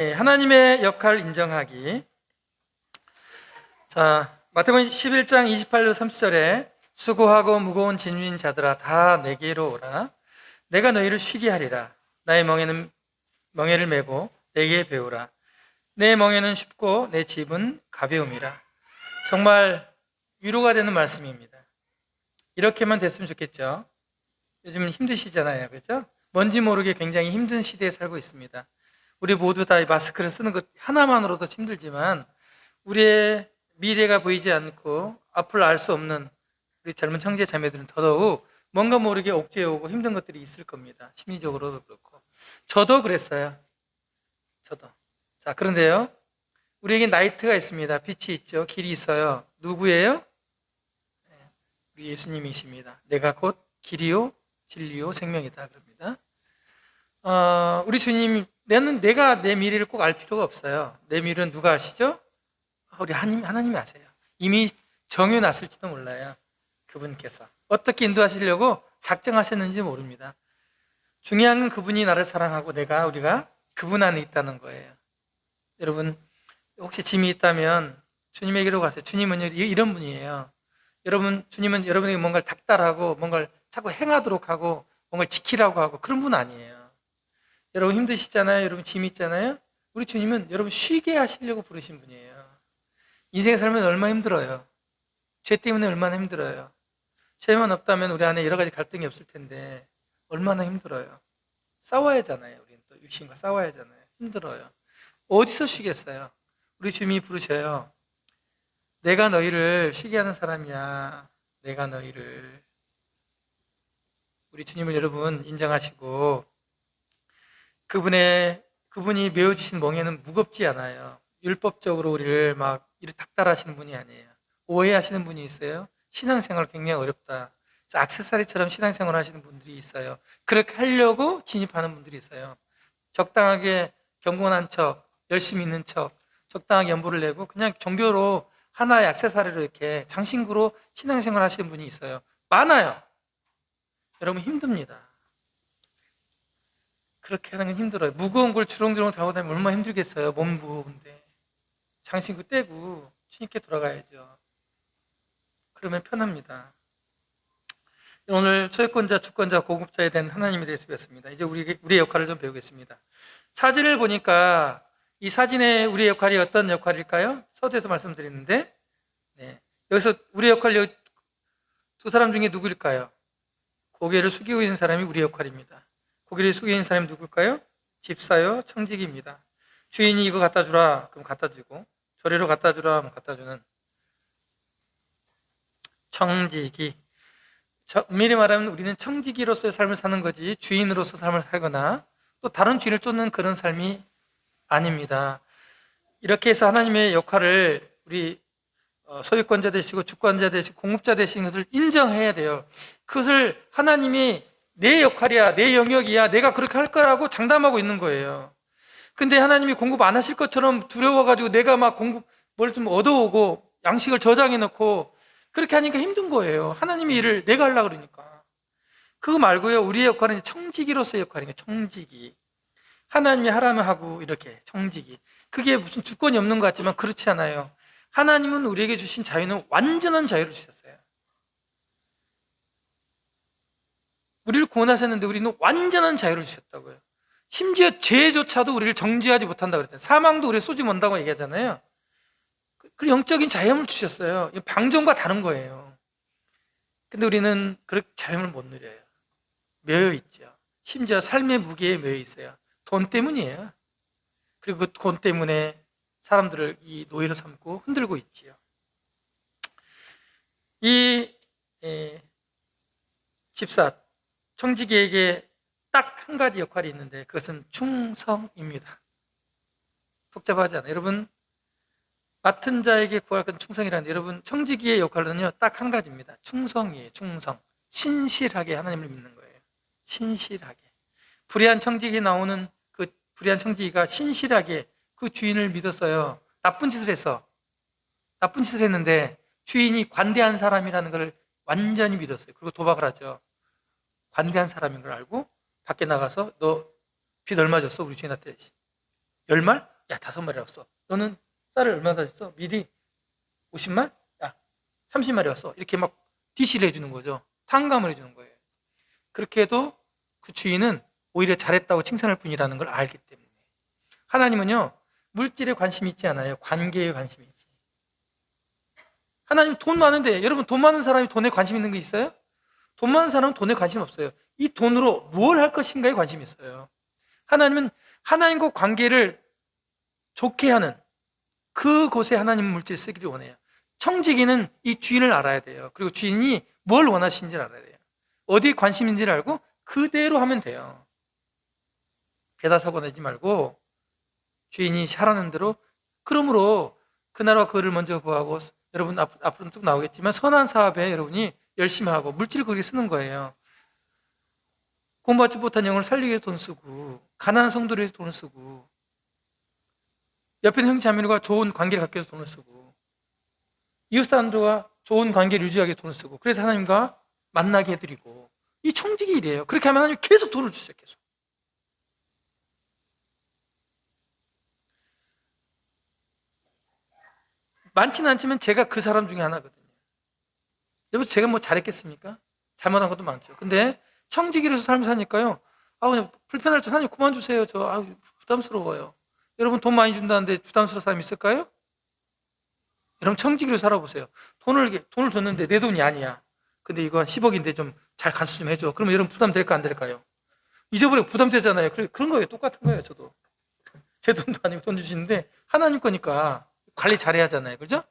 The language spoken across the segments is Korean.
하나님의 역할 인정하기. 자, 마태복음 11장 28절 30절에 수고하고 무거운 짐진 자들아 다 내게로 오라. 내가 너희를 쉬게 하리라. 나의 멍에를 메고 내게 배우라. 내 멍에는 쉽고 내 짐은 가벼움이라. 정말 위로가 되는 말씀입니다. 이렇게만 됐으면 좋겠죠. 요즘은 힘드시잖아요, 그렇죠? 뭔지 모르게 굉장히 힘든 시대에 살고 있습니다. 우리 모두 다 이 마스크를 쓰는 것 하나만으로도 힘들지만 우리의 미래가 보이지 않고 앞을 알 수 없는 우리 젊은 형제 자매들은 더더욱 뭔가 모르게 옥죄어 오고 힘든 것들이 있을 겁니다. 심리적으로도 그렇고. 저도 그랬어요. 저도. 자, 그런데요. 우리에게 라이트가 있습니다. 빛이 있죠. 길이 있어요. 누구예요? 우리 예수님이십니다. 내가 곧 길이요 진리요 생명이다 그럽니다. 우리 주님, 내가 내 미래를 꼭 알 필요가 없어요. 내 미래는 누가 아시죠? 우리 하나님이 아세요. 이미 정해놨을지도 몰라요. 그분께서 어떻게 인도하시려고 작정하셨는지 모릅니다. 중요한 건 그분이 나를 사랑하고 우리가 그분 안에 있다는 거예요. 여러분, 혹시 짐이 있다면 주님에게로 가세요. 주님은 이런 분이에요. 주님은 여러분에게 뭔가를 닥달하고 뭔가를 자꾸 행하도록 하고 뭔가를 지키라고 하고 그런 분 아니에요. 여러분 힘드시잖아요. 여러분 짐이 있잖아요. 우리 주님은 여러분 쉬게 하시려고 부르신 분이에요. 인생에 살면 얼마나 힘들어요. 죄 때문에 얼마나 힘들어요. 죄만 없다면 우리 안에 여러 가지 갈등이 없을 텐데 얼마나 힘들어요. 싸워야 하잖아요. 우리는 또 육신과 싸워야 하잖아요. 힘들어요. 어디서 쉬겠어요? 우리 주님이 부르셔요. 내가 너희를 쉬게 하는 사람이야. 내가 너희를. 우리 주님을 여러분 인정하시고 그분이 메어주신 멍에는 무겁지 않아요. 율법적으로 우리를 막 이렇게 닥달하시는 분이 아니에요. 오해하시는 분이 있어요. 신앙생활 굉장히 어렵다. 액세서리처럼 신앙생활 하시는 분들이 있어요. 그렇게 하려고 진입하는 분들이 있어요. 적당하게 경건한 척, 열심히 있는 척, 적당하게 연보를 내고 그냥 종교로 하나의 액세서리로 이렇게 장신구로 신앙생활 하시는 분이 있어요. 많아요. 여러분 힘듭니다. 그렇게 하는 건 힘들어요. 무거운 걸 주렁주렁 달고 다니면 얼마나 힘들겠어요. 몸 무거운데. 장신구 떼고 주님께 돌아가야죠. 그러면 편합니다. 오늘 소유권자, 주권자, 공급자에 대한 하나님에 대해서 배웠습니다. 이제 우리의 역할을 좀 배우겠습니다. 사진을 보니까 이 사진에 우리의 역할이 어떤 역할일까요? 서두에서 말씀드렸는데 여기서 우리의 역할이 두 사람 중에 누구일까요? 고개를 숙이고 있는 사람이 우리의 역할입니다. 고개를 숙이고 있는 사람이 누굴까요? 집사요, 청지기입니다. 주인이 이거 갖다 주라 그럼 갖다 주고 저리로 갖다 주라 하면 갖다 주는 청지기. 엄밀히 말하면 우리는 청지기로서의 삶을 사는 거지 주인으로서 삶을 살거나 또 다른 주인을 쫓는 그런 삶이 아닙니다. 이렇게 해서 하나님의 역할을 우리 소유권자 되시고 주권자 되시고 공급자 되신 것을 인정해야 돼요. 그것을 하나님이 내 역할이야, 내 영역이야, 내가 그렇게 할 거라고 장담하고 있는 거예요. 근데 하나님이 공급 안 하실 것처럼 두려워가지고 내가 막 뭘 좀 얻어오고 양식을 저장해 놓고 그렇게 하니까 힘든 거예요. 하나님의 일을 내가 하려고 그러니까. 그거 말고요, 우리의 역할은 청지기로서의 역할이에요. 청지기. 하나님이 하라면 하고 이렇게 청지기. 그게 무슨 주권이 없는 것 같지만 그렇지 않아요. 하나님은 우리에게 주신 자유는 완전한 자유를 주셨어요. 우리를 구원하셨는데 우리는 완전한 자유를 주셨다고요. 심지어 죄조차도 우리를 정죄하지 못한다고 그랬잖아요. 사망도 우리를 쏘지 못한다고 얘기하잖아요. 그 영적인 자유함을 주셨어요. 방종과 다른 거예요. 근데 우리는 그렇게 자유함을 못 누려요. 매여 있죠. 심지어 삶의 무게에 매여 있어요. 돈 때문이에요. 그리고 그 돈 때문에 사람들을 이 노예로 삼고 흔들고 있지요. 이 집사, 청지기에게 딱 한 가지 역할이 있는데 그것은 충성입니다. 복잡하지 않아요. 여러분, 맡은 자에게 구할 건 충성이라는데 여러분, 청지기의 역할은요 딱 한 가지입니다. 충성이에요. 충성. 신실하게 하나님을 믿는 거예요. 신실하게. 불의한 청지기 나오는 그 불의한 청지기가 신실하게 그 주인을 믿었어요. 나쁜 짓을 했는데 주인이 관대한 사람이라는 걸 완전히 믿었어요. 그리고 도박을 하죠. 관대한 사람인 걸 알고 밖에 나가서 너 빚 얼마 줬어? 우리 주인한테 10말? 야, 5마리라고 써. 너는 쌀을 얼마나 써? 미리 50말? 야, 30마리라고 써. 이렇게 막 디시를 해주는 거죠. 탕감을 해주는 거예요. 그렇게 해도 그 주인은 오히려 잘했다고 칭찬할 뿐이라는 걸 알기 때문에. 하나님은요, 물질에 관심이 있지 않아요. 관계에 관심이 있지. 하나님 돈 많은데, 여러분 돈 많은 사람이 돈에 관심 있는 게 있어요? 돈 많은 사람은 돈에 관심 없어요. 이 돈으로 무엇 할 것인가에 관심이 있어요. 하나님은 하나님과 관계를 좋게 하는 그곳에 하나님 물질을 쓰기를 원해요. 청지기는 이 주인을 알아야 돼요. 그리고 주인이 뭘 원하시는지를 알아야 돼요. 어디에 관심인지를 알고 그대로 하면 돼요. 대다사고 내지 말고 주인이 하라는 대로. 그러므로 그 나라와 그를 먼저 구하고, 여러분 앞으로는 쭉 나오겠지만 선한 사업에 여러분이 열심히 하고 물질을 그렇게 쓰는 거예요. 공부하지 못한 영혼을 살리기 위해 돈 쓰고, 가난한 성도를 위해서 돈을 쓰고, 옆에 있는 형제 자매들과 좋은 관계를 갖기 위해서 돈을 쓰고, 이웃 사람들과 좋은 관계를 유지하기 위해 돈을 쓰고, 그래서 하나님과 만나게 해드리고, 이 청지기 일이에요. 그렇게 하면 하나님 계속 돈을 주셔요. 계속. 많지는 않지만 제가 그 사람 중에 하나거든요. 여러분, 제가 뭐 잘했겠습니까? 잘못한 것도 많죠. 근데 청지기로서 삶을 사니까요, 그냥 불편할 때 하나님 그만 주세요. 부담스러워요. 여러분 돈 많이 준다는데 부담스러운 사람 있을까요? 여러분 청지기로 살아보세요. 돈을 줬는데 내 돈이 아니야. 근데 이거 한 10억인데 좀 잘 간수 좀 해줘. 그러면 여러분 부담될까 안 될까요? 잊어버리고 부담되잖아요. 그런 거예요. 똑같은 거예요. 저도. 제 돈도 아니고 돈 주시는데 하나님 거니까 관리 잘해야 하잖아요. 그죠?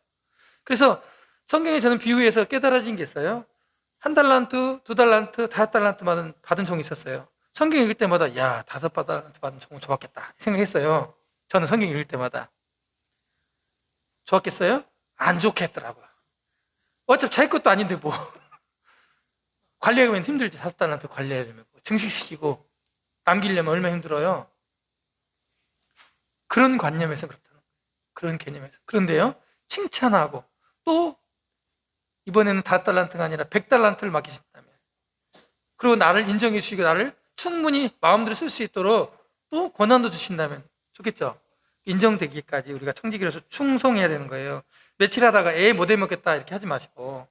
그래서 성경에 저는 비유해서 깨달아진 게 있어요. 1달란트, 2달란트, 5달란트 받은 종이 있었어요. 성경 읽을 때마다, 야, 5달란트 받은 종은 좋았겠다 생각했어요. 저는 성경 읽을 때마다. 좋았겠어요? 안 좋겠더라고요. 어차피 자기 것도 아닌데 뭐. 관리하면 힘들지. 5달란트 관리하려면. 증식시키고 남기려면 얼마나 힘들어요. 그런 관념에서 그렇다는 거예요. 그런 개념에서. 그런데요, 칭찬하고 또 이번에는 5달란트가 아니라 100달란트를 맡기신다면, 그리고 나를 인정해 주시고 나를 충분히 마음대로 쓸 수 있도록 또 권한도 주신다면 좋겠죠. 인정되기까지 우리가 청지기로서 충성해야 되는 거예요. 며칠 하다가 못 해먹겠다 이렇게 하지 마시고.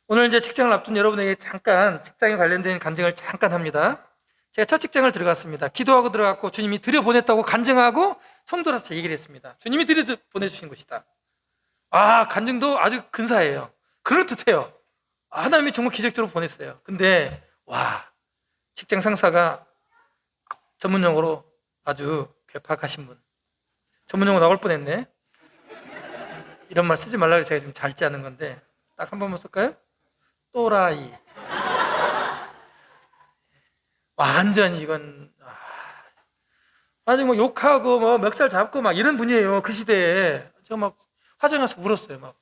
오늘 이제 직장을 앞둔 여러분에게 잠깐 직장에 관련된 간증을 잠깐 합니다. 제가 첫 직장을 들어갔습니다. 기도하고 들어갔고 주님이 들여보냈다고 간증하고 성도한테 얘기를 했습니다. 주님이 들여보내주신 것이다. 간증도 아주 근사해요. 그럴듯해요. 하나님이 정말 기적적으로 보냈어요. 근데 직장 상사가 전문용어로 아주 괴팍하신 분. 전문용어 나올 뻔했네. 이런 말 쓰지 말라고 제가 지금 잘 짜는 건데 딱 한 번만 쓸까요? 또라이. 완전히 이건 아주 뭐 욕하고 뭐 멱살 잡고 막 이런 분이에요. 그 시대에 제가 막 화장해서 울었어요. 막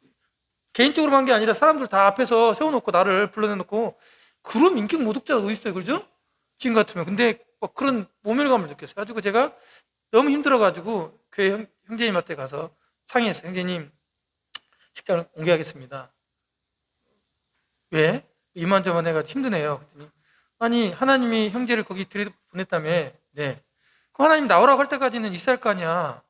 개인적으로 한 게 아니라 사람들 다 앞에서 세워놓고 나를 불러내놓고. 그런 인격 모독자가 어디 있어요, 그죠? 지금 같으면. 근데 막 그런 모멸감을 느꼈어요. 가지고 제가 너무 힘들어가지고 교회 형제님한테 가서 상의했어요. 형제님, 직장을 옮겨야겠습니다. 왜? 이만저만 해가지고 힘드네요. 그랬더니 아니, 하나님이 형제를 거기 들여보냈다며. 네. 그 하나님 나오라고 할 때까지는 있어야 할 거 아니야.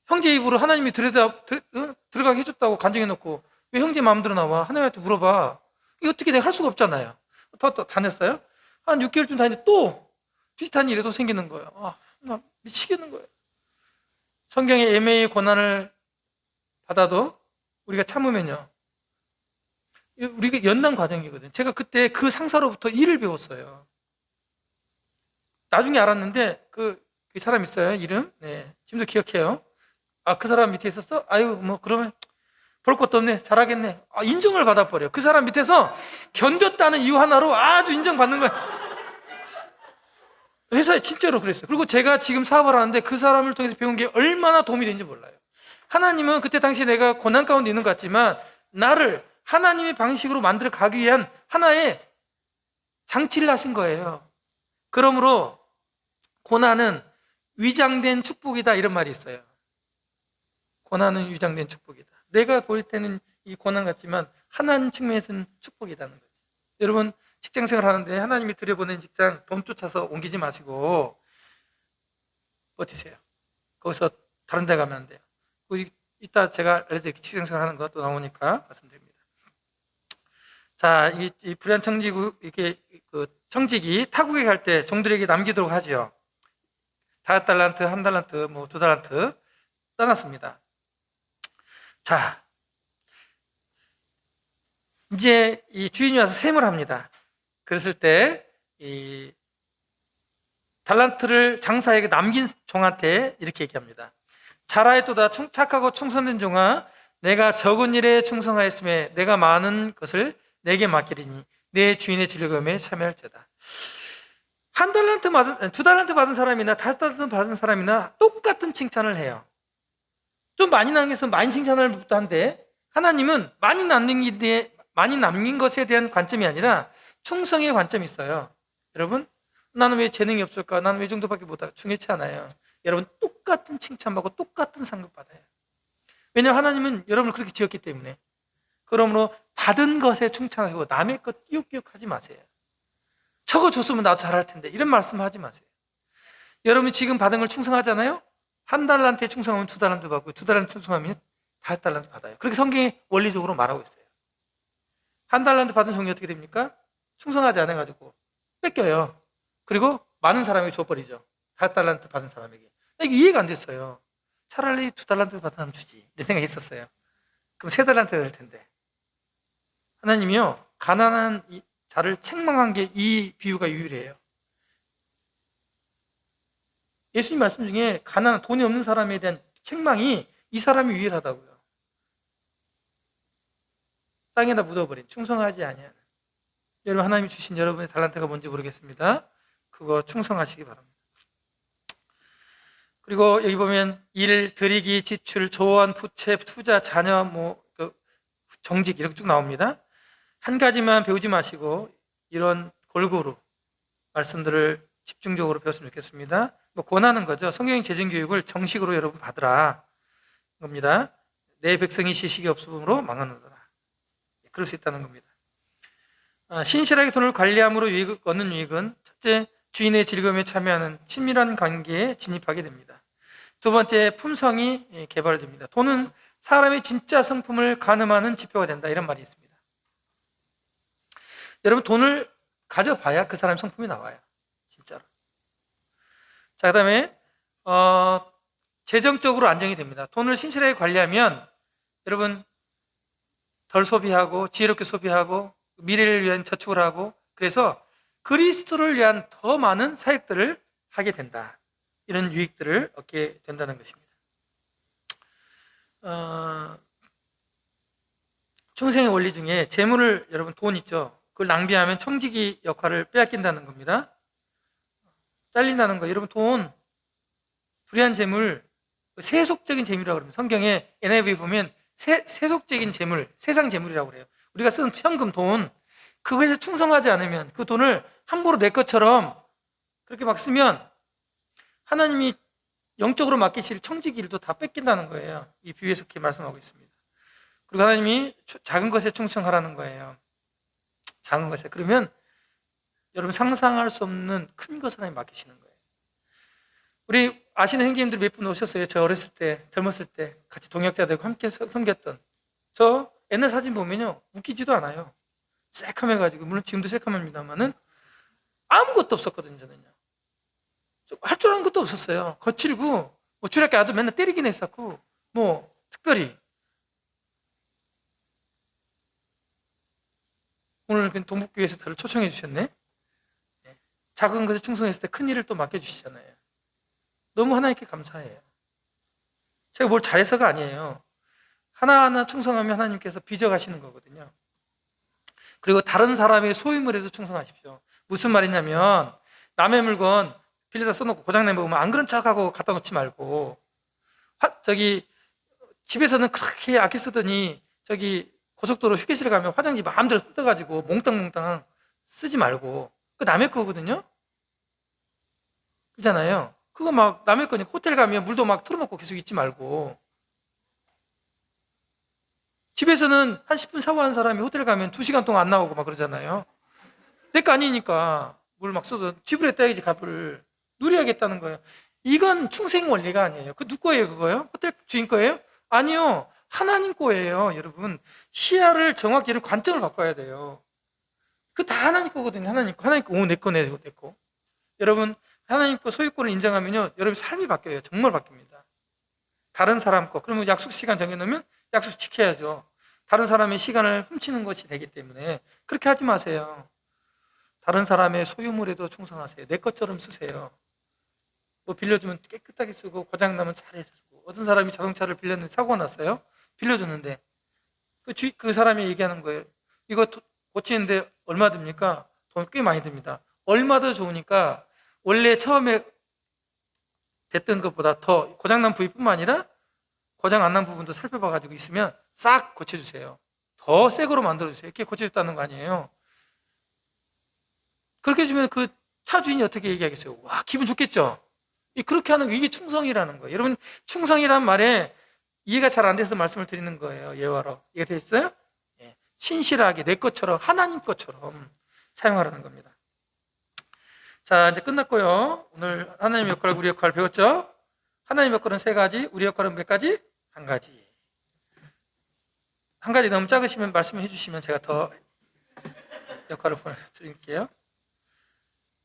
형제 입으로 하나님이 들어가게 해줬다고 간증해놓고 왜 형제 마음대로 나와? 하나님한테 물어봐. 이거 어떻게 내가 할 수가 없잖아요. 더 다녔어요. 한 6개월쯤 다니는데 또 비슷한 일이 또 생기는 거예요. 나 미치겠는 거예요. 성경의 애매의 고난을 받아도 우리가 참으면요, 우리가 연단 과정이거든요. 제가 그때 그 상사로부터 일을 배웠어요. 나중에 알았는데 그 사람 있어요. 이름? 네, 지금도 기억해요. 그 사람 밑에 있었어? 뭐 그러면 볼 것도 없네. 잘하겠네. 인정을 받아버려. 그 사람 밑에서 견뎠다는 이유 하나로 아주 인정받는 거야. 회사에 진짜로 그랬어요. 그리고 제가 지금 사업을 하는데 그 사람을 통해서 배운 게 얼마나 도움이 되는지 몰라요. 하나님은 그때 당시에 내가 고난 가운데 있는 것 같지만 나를 하나님의 방식으로 만들어 가기 위한 하나의 장치를 하신 거예요. 그러므로 고난은 위장된 축복이다, 이런 말이 있어요. 고난은 위장된 축복이다. 내가 볼 때는 이 고난 같지만 하나님 측면에서는 축복이라는 거죠. 여러분, 직장생활 하는데 하나님이 들여보낸 직장 돈 쫓아서 옮기지 마시고 버티세요. 거기서 다른 데 가면 안 돼요. 이따 제가 알려드릴게요. 직장생활 하는 거 또 나오니까 말씀드립니다. 자, 이 불의한 이게 청직이 타국에 갈 때 종들에게 남기도록 하죠. 5달란트, 1달란트, 2달란트 떠났습니다. 자, 이제 이 주인이 와서 셈을 합니다. 그랬을 때 이 달란트를 장사에게 남긴 종한테 이렇게 얘기합니다. 잘하였도다 착하고 충성된 종아, 내가 적은 일에 충성하였음에 내가 많은 것을 내게 맡기리니 내 주인의 즐거움에 참여할지어다. 1달란트 받은, 2달란트 받은 사람이나 5달란트 받은 사람이나 똑같은 칭찬을 해요. 좀 많이 남겨서 많이 칭찬을 한데, 하나님은 많이 남긴 것에 대한 관점이 아니라 충성의 관점이 있어요. 여러분, 나는 왜 재능이 없을까? 나는 왜 이 정도밖에 못할까? 중요치 않아요. 여러분, 똑같은 칭찬받고 똑같은 상급 받아요. 왜냐하면 하나님은 여러분을 그렇게 지었기 때문에. 그러므로 받은 것에 충찬하고 남의 것 띄우띄우 하지 마세요. 저거 줬으면 나도 잘할 텐데 이런 말씀 하지 마세요. 여러분이 지금 받은 걸 충성하잖아요. 1달란트에 충성하면 2달란트 받고 2달란트 충성하면 5달란트 받아요. 그렇게 성경이 원리적으로 말하고 있어요. 1달란트 받은 종이 어떻게 됩니까? 충성하지 않아가지고 뺏겨요. 그리고 많은 사람에게 줘버리죠. 5달란트 받은 사람에게. 이게 이해가 안 됐어요. 차라리 2달란트 받은 사람 주지 이런 생각이 있었어요. 그럼 3달란트가 될 텐데. 하나님이요, 가난한 자를 책망한 게 이 비유가 유일해요. 예수님 말씀 중에 가난한 돈이 없는 사람에 대한 책망이 이 사람이 유일하다고요. 땅에다 묻어버린 충성하지 아니하는. 여러분, 하나님이 주신 여러분의 달란트가 뭔지 모르겠습니다. 그거 충성하시기 바랍니다. 그리고 여기 보면 일, 드리기, 지출, 조언, 부채, 투자, 자녀, 정직 이렇게 쭉 나옵니다. 한 가지만 배우지 마시고 이런 골고루 말씀들을 집중적으로 배웠으면 좋겠습니다. 권하는 거죠. 성경 재정교육을 정식으로 여러분 받으라 겁니다. 내 백성이 지식이 없음으로 망하느니라. 그럴 수 있다는 겁니다. 신실하게 돈을 관리함으로 얻는 유익은 첫째, 주인의 즐거움에 참여하는 친밀한 관계에 진입하게 됩니다. 두 번째, 품성이 개발됩니다. 돈은 사람의 진짜 성품을 가늠하는 지표가 된다 이런 말이 있습니다. 여러분, 돈을 가져봐야 그 사람의 성품이 나와요. 진짜로. 자, 그 다음에 재정적으로 안정이 됩니다. 돈을 신실하게 관리하면 여러분 덜 소비하고 지혜롭게 소비하고 미래를 위한 저축을 하고 그래서 그리스도를 위한 더 많은 사역들을 하게 된다. 이런 유익들을 얻게 된다는 것입니다. 충성의 원리 중에 재물을 여러분 돈 있죠. 그걸 낭비하면 청지기 역할을 빼앗긴다는 겁니다. 잘린다는 거. 여러분 돈 불의한 재물 세속적인 재물이라고 그럽니다. 성경에 NIV 보면 세속적인 재물, 세상 재물이라고 그래요. 우리가 쓰는 현금 돈 그거에 충성하지 않으면 그 돈을 함부로 내 것처럼 그렇게 막 쓰면 하나님이 영적으로 맡기실 청지기일도 다 뺏긴다는 거예요. 이 비유에서 그렇게 말씀하고 있습니다. 그리고 하나님이 작은 것에 충성하라는 거예요. 작은 것에. 그러면 여러분 상상할 수 없는 큰 것을 하나님 맡기시는 거예요. 우리 아시는 형제님들 몇 분 오셨어요. 저 어렸을 때, 젊었을 때 같이 동역자 되고 함께 섬겼던. 저 옛날 사진 보면요 웃기지도 않아요. 새카매가지고, 물론 지금도 새카맵니다만은 아무것도 없었거든요. 저는요. 할 줄 아는 것도 없었어요. 거칠고 주일학교 아들 맨날 때리긴 했었고 특별히 오늘 동북교회에서 저를 초청해 주셨네. 작은 것에 충성했을 때 큰 일을 또 맡겨주시잖아요. 너무 하나님께 감사해요. 제가 뭘 잘해서가 아니에요. 하나하나 충성하면 하나님께서 빚어가시는 거거든요. 그리고 다른 사람의 소유물에도 충성하십시오. 무슨 말이냐면 남의 물건 빌려다 써놓고 고장내면 보면 안 그런 척하고 갖다 놓지 말고 집에서는 그렇게 아껴 쓰더니 고속도로 휴게실 가면 화장지 마음대로 뜯어가지고 몽땅몽땅 쓰지 말고 그 남의 거거든요. 그렇잖아요. 그거 막 남의 거니까 호텔 가면 물도 막 틀어놓고 계속 있지 말고 집에서는 한 10분 샤워하는 사람이 호텔 가면 2시간 동안 안 나오고 막 그러잖아요. 내 거 아니니까 물 막 써도 지불했다 야지 값을 누려야겠다는 거예요. 이건 충생 원리가 아니에요. 그 누구 거예요, 그거요? 호텔 주인 거예요? 아니요. 하나님 거예요, 여러분. 시야를 정확히 이런 관점을 바꿔야 돼요. 그 다 하나님 거거든요. 하나님 거. 하나님 거. 오, 내 거, 내 거, 내 거. 여러분, 하나님 거 소유권을 인정하면요, 여러분 삶이 바뀌어요. 정말 바뀝니다. 다른 사람 거. 그러면 약속 시간 정해놓으면 약속 지켜야죠. 다른 사람의 시간을 훔치는 것이 되기 때문에 그렇게 하지 마세요. 다른 사람의 소유물에도 충성하세요. 내 것처럼 쓰세요. 뭐 빌려주면 깨끗하게 쓰고 고장나면 잘해주고. 어떤 사람이 자동차를 빌렸는데 사고가 났어요. 빌려줬는데 그 사람이 얘기하는 거예요. 이거 고치는데 얼마 듭니까? 돈 꽤 많이 듭니다. 얼마 더 좋으니까 원래 처음에 됐던 것보다 더 고장난 부위뿐만 아니라 고장 안 난 부분도 살펴봐가지고 있으면 싹 고쳐주세요. 더 새 거로 만들어주세요. 이렇게 고쳐줬다는 거 아니에요. 그렇게 해주면 그 차 주인이 어떻게 얘기하겠어요? 와, 기분 좋겠죠? 그렇게 하는 거, 이게 충성이라는 거예요. 여러분, 충성이란 말에 이해가 잘 안 돼서 말씀을 드리는 거예요. 예화로. 이해가 됐어요? 예. 신실하게 내 것처럼, 하나님 것처럼 사용하라는 겁니다. 자, 이제 끝났고요. 오늘 하나님 역할, 우리 역할 배웠죠? 하나님 역할은 3가지, 우리 역할은 몇 가지? 1가지. 1가지 너무 작으시면 말씀해 주시면 제가 더 역할을 보내드릴게요.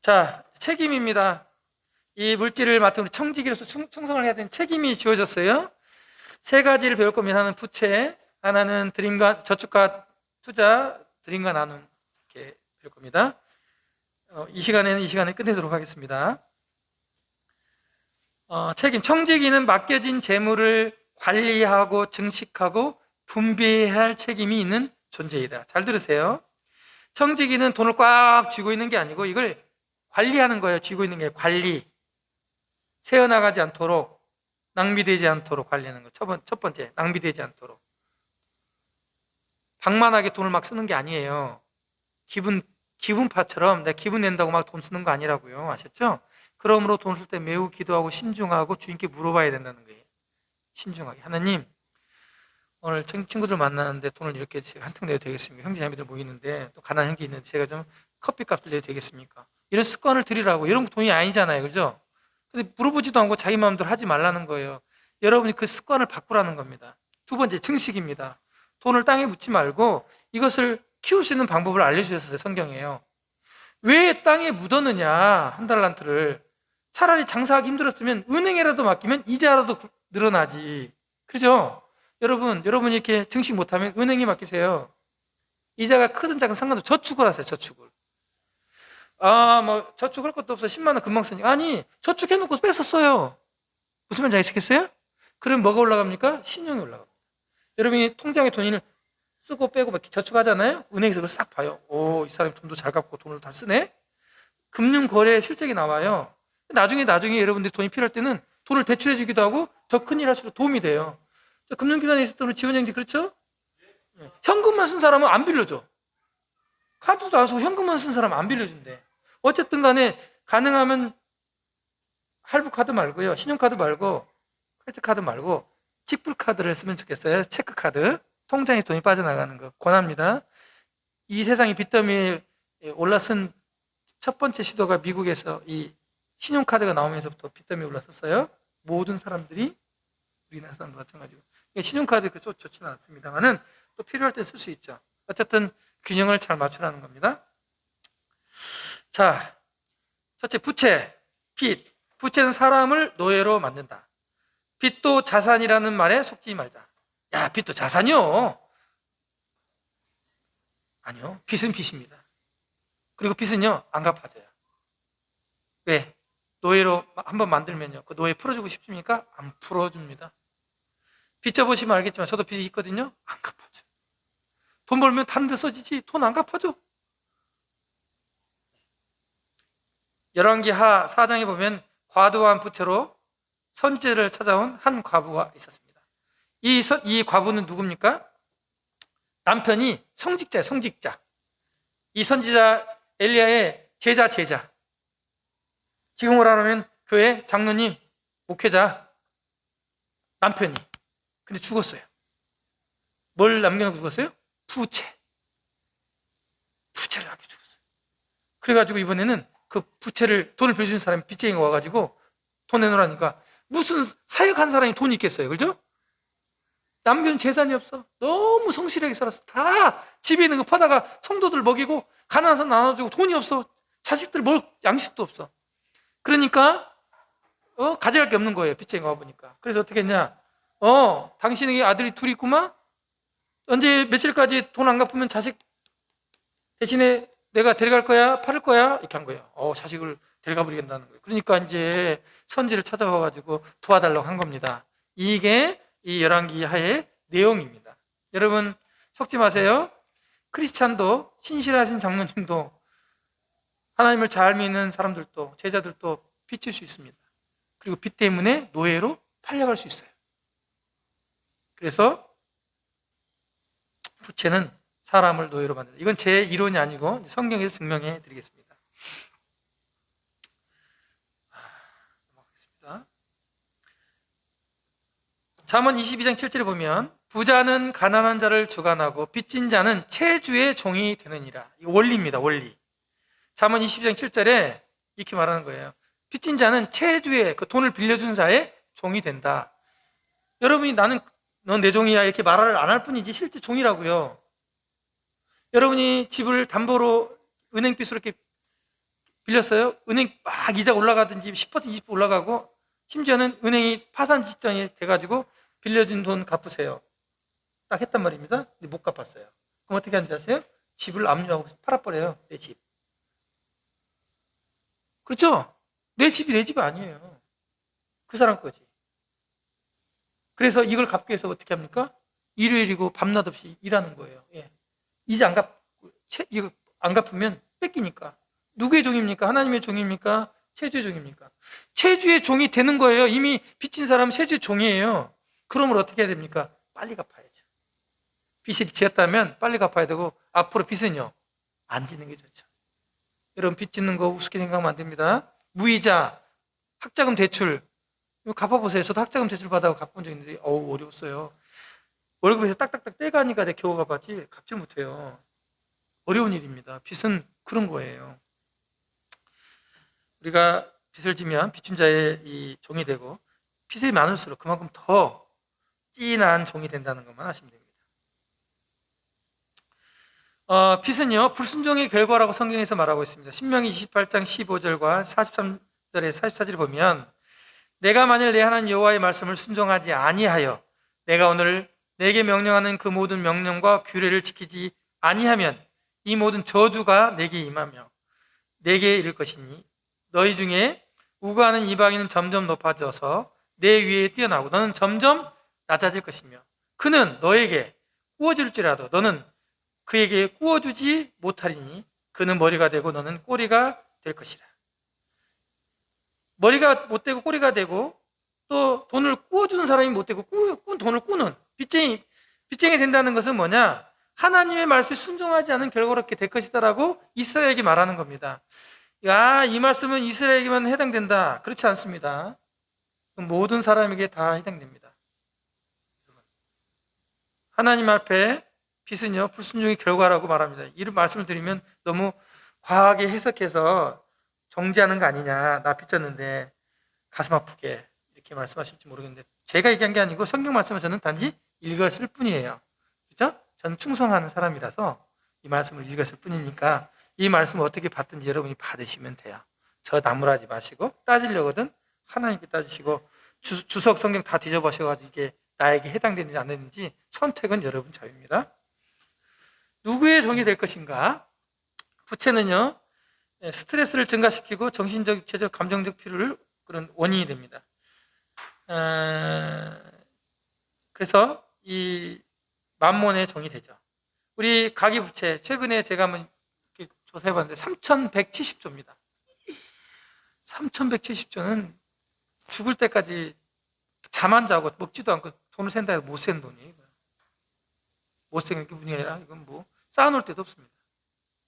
자, 책임입니다. 이 물질을 맡은 우리 청지기로서 충성을 해야 되는 책임이 주어졌어요. 3가지를 배울 겁니다. 하나는 부채, 하나는 드림과 저축과 투자, 드림과 나눔, 이렇게 배울 겁니다. 이 시간에 끝내도록 하겠습니다. 책임. 청지기는 맡겨진 재물을 관리하고 증식하고 분배해야 할 책임이 있는 존재이다. 잘 들으세요. 청지기는 돈을 꽉 쥐고 있는 게 아니고 이걸 관리하는 거예요. 쥐고 있는 게 관리. 새어나가지 않도록, 낭비되지 않도록 관리하는 거. 첫 번째, 낭비되지 않도록. 방만하게 돈을 막 쓰는 게 아니에요. 기분파처럼 내가 기분 낸다고 막 돈 쓰는 거 아니라고요. 아셨죠? 그러므로 돈 쓸 때 매우 기도하고 신중하고 주인께 물어봐야 된다는 거예요. 신중하게. 하나님, 오늘 친구들 만나는데 돈을 이렇게 한 통 내도 되겠습니까? 형제자매들 모이는데 또 가난한 형제 있는데 제가 좀 커피값을 내도 되겠습니까? 이런 습관을 들이라고. 이런 거 돈이 아니잖아요. 그죠? 근데 물어보지도 않고 자기 마음대로 하지 말라는 거예요. 여러분이 그 습관을 바꾸라는 겁니다. 2번째, 증식입니다. 돈을 땅에 묻지 말고 이것을 키울 수 있는 방법을 알려주셨어요. 성경이에요. 왜 땅에 묻었느냐, 한 달란트를. 차라리 장사하기 힘들었으면 은행에라도 맡기면 이자라도 늘어나지. 그죠? 여러분이 이렇게 증식 못하면 은행에 맡기세요. 이자가 크든 작든 상관없이 저축을 하세요. 저축을. 뭐 저축할 것도 없어. 10만 원 금방 쓰니까. 아니, 저축해놓고 뺏어 써요. 무슨 말인지 아시겠어요? 그럼 뭐가 올라갑니까? 신용이 올라갑니다. 여러분이 통장에 돈을 쓰고 빼고 막 저축하잖아요. 은행에서 그걸 싹 봐요. 오, 이 사람이 돈도 잘 갚고 돈을 다 쓰네. 금융거래 실적이 나와요. 나중에 여러분들이 돈이 필요할 때는 돈을 대출해 주기도 하고 더 큰일 할수록 도움이 돼요. 금융기관에 있었던 지원형제 그렇죠? 현금만 쓴 사람은 안 빌려줘. 카드도 안 쓰고 현금만 쓴 사람은 안 빌려준대. 어쨌든 간에 가능하면 할부카드 말고요. 신용카드 말고 크레딧카드 말고 직불카드를 쓰면 좋겠어요. 체크카드. 통장에 돈이 빠져나가는 거 권합니다. 이 세상이 빚더미에 올라선 첫 번째 시도가 미국에서 이 신용카드가 나오면서부터 빚더미에 올랐었어요. 모든 사람들이 우리나라 사람도 마찬가지고. 신용카드 좋지는 않습니다만은 또 필요할 때 쓸 수 있죠. 어쨌든 균형을 잘 맞추라는 겁니다. 자, 첫째, 부채, 빚. 부채는 사람을 노예로 만든다. 빚도 자산이라는 말에 속지 말자. 야, 빚도 자산이요? 아니요. 빚은 빚입니다. 그리고 빚은요, 안 갚아져요. 왜? 노예로 한번 만들면요. 그 노예 풀어주고 싶습니까? 안 풀어줍니다. 빚 져보시면 알겠지만 저도 빚이 있거든요. 안 갚아줘. 돈 벌면 다른 데 써지지 돈 안 갚아줘. 열왕기하 4장에 보면 과도한 부채로 선지자를 찾아온 한 과부가 있었습니다. 이 과부는 누굽니까? 남편이 성직자예요. 성직자. 이 선지자 엘리야의 제자. 지금으로 하면 교회 장로님, 목회자, 남편이. 근데 죽었어요. 뭘 남겨놓고 죽었어요? 부채를 남겨 죽었어요. 그래가지고 이번에는 그 부채를, 돈을 빌려준 사람이 빚쟁이가 와가지고 돈 내놓으라니까 무슨 사역한 사람이 돈이 있겠어요, 그죠? 남겨준 재산이 없어. 너무 성실하게 살았어. 다 집에 있는 거 퍼다가 성도들 먹이고 가난한 사람 나눠주고 돈이 없어. 자식들 먹을 양식도 없어. 그러니까 가져갈 게 없는 거예요, 빚쟁이가 와보니까. 그래서 어떻게 했냐, 당신에게 아들이 둘이 있구만. 언제 며칠까지 돈 안 갚으면 자식 대신에 내가 데려갈 거야, 팔을 거야, 이렇게 한 거예요. 자식을 데려가 버리겠다는 거예요. 그러니까 이제 선지를 찾아와가지고 도와달라고 한 겁니다. 이게 이 열왕기 하의 내용입니다. 여러분 속지 마세요. 크리스찬도, 신실하신 장로님도, 하나님을 잘 믿는 사람들도, 제자들도 빚질 수 있습니다. 그리고 빚 때문에 노예로 팔려갈 수 있어요. 그래서 부채는 사람을 노예로 만든다. 이건 제 이론이 아니고 성경에서 증명해 드리겠습니다. 넘어가겠습니다. 잠언 22장 7절에 보면 부자는 가난한 자를 주관하고 빚진 자는 채주의 종이 되느니라. 이거 원리입니다, 원리. 잠언 22장 7절에 이렇게 말하는 거예요. 빚진 자는 채주의, 그 돈을 빌려준 자의 종이 된다. 여러분이 넌 내 종이야 이렇게 말을 안 할 뿐이지 실제 종이라고요. 여러분이 집을 담보로 은행빚으로 이렇게 빌렸어요. 은행 막 이자가 올라가든지 10% 20% 올라가고 심지어는 은행이 파산 직전이 돼가지고 빌려준 돈 갚으세요. 딱 했단 말입니다. 근데 못 갚았어요. 그럼 어떻게 하는지 아세요? 집을 압류하고 팔아버려요. 내 집. 그렇죠? 내 집이 내 집이 아니에요. 그 사람 거지. 그래서 이걸 갚기 위해서 어떻게 합니까? 일요일이고 밤낮 없이 일하는 거예요. 예. 이제 이거 안 갚으면 뺏기니까. 누구의 종입니까? 하나님의 종입니까? 채주의 종입니까? 채주의 종이 되는 거예요. 이미 빚진 사람은 채주의 종이에요. 그러면 어떻게 해야 됩니까? 빨리 갚아야죠. 빚을 지었다면 빨리 갚아야 되고, 앞으로 빚은요, 안 지는 게 좋죠. 여러분, 빚 짓는 거 우습게 생각하면 안 됩니다. 무이자, 학자금 대출, 이거 갚아보세요. 저도 학자금 대출 받아서 갚은 적 있는데, 어려웠어요. 월급에서 딱딱딱 떼가니까 내가 겨우 갚았지, 갚지 못해요. 어려운 일입니다. 빚은 그런 거예요. 우리가 빚을 지면 빚준 자의 이 종이 되고, 빚이 많을수록 그만큼 더 찐한 종이 된다는 것만 아시면 됩니다. 빚은요, 불순종의 결과라고 성경에서 말하고 있습니다. 신명기 28장 15절과 43절에 44절을 보면, 내가 만일 내 하나님 여호와의 말씀을 순종하지 아니하여 내가 오늘 내게 명령하는 그 모든 명령과 규례를 지키지 아니하면 이 모든 저주가 내게 임하며 내게 이를 것이니 너희 중에 우고하는 이방인은 점점 높아져서 내 위에 뛰어나고 너는 점점 낮아질 것이며 그는 너에게 구워줄지라도 너는 그에게 구워주지 못하리니 그는 머리가 되고 너는 꼬리가 될 것이라. 머리가 못 되고 꼬리가 되고 또 돈을 구워주는 사람이 못 되고 돈을 꾸는 빚쟁이 된다는 것은 뭐냐? 하나님의 말씀에 순종하지 않은 결과로 이렇게 될 것이다라고 이스라엘에게 말하는 겁니다. 이 말씀은 이스라엘에게만 해당된다. 그렇지 않습니다. 모든 사람에게 다 해당됩니다. 하나님 앞에 빚은요, 불순종의 결과라고 말합니다. 이런 말씀을 드리면 너무 과하게 해석해서 정죄하는 거 아니냐, 나 빚졌는데 가슴 아프게 이렇게 말씀하실지 모르겠는데 제가 얘기한 게 아니고 성경 말씀을 저는 단지 읽었을 뿐이에요. 그렇죠? 저는 충성하는 사람이라서 이 말씀을 읽었을 뿐이니까 이 말씀을 어떻게 받든지 여러분이 받으시면 돼요. 저 나무라지 마시고 따지려거든 하나님께 따지시고 주석 성경 다 뒤져보셔가지고 이게 나에게 해당되는지 안 되는지 선택은 여러분 자유입니다. 누구의 종이 될 것인가? 부채는요, 스트레스를 증가시키고 정신적, 육체적, 감정적 피로를 그런 원인이 됩니다. 그래서 이 만몬의 종이 되죠. 우리 가계부채 최근에 제가 한번 조사해봤는데 3,170조입니다. 3,170조는 죽을 때까지 잠 안 자고 먹지도 않고 돈을 센다 해도 못 센 돈이에요. 못 센 게 분이 아니라 이건 뭐 쌓아놓을 데도 없습니다.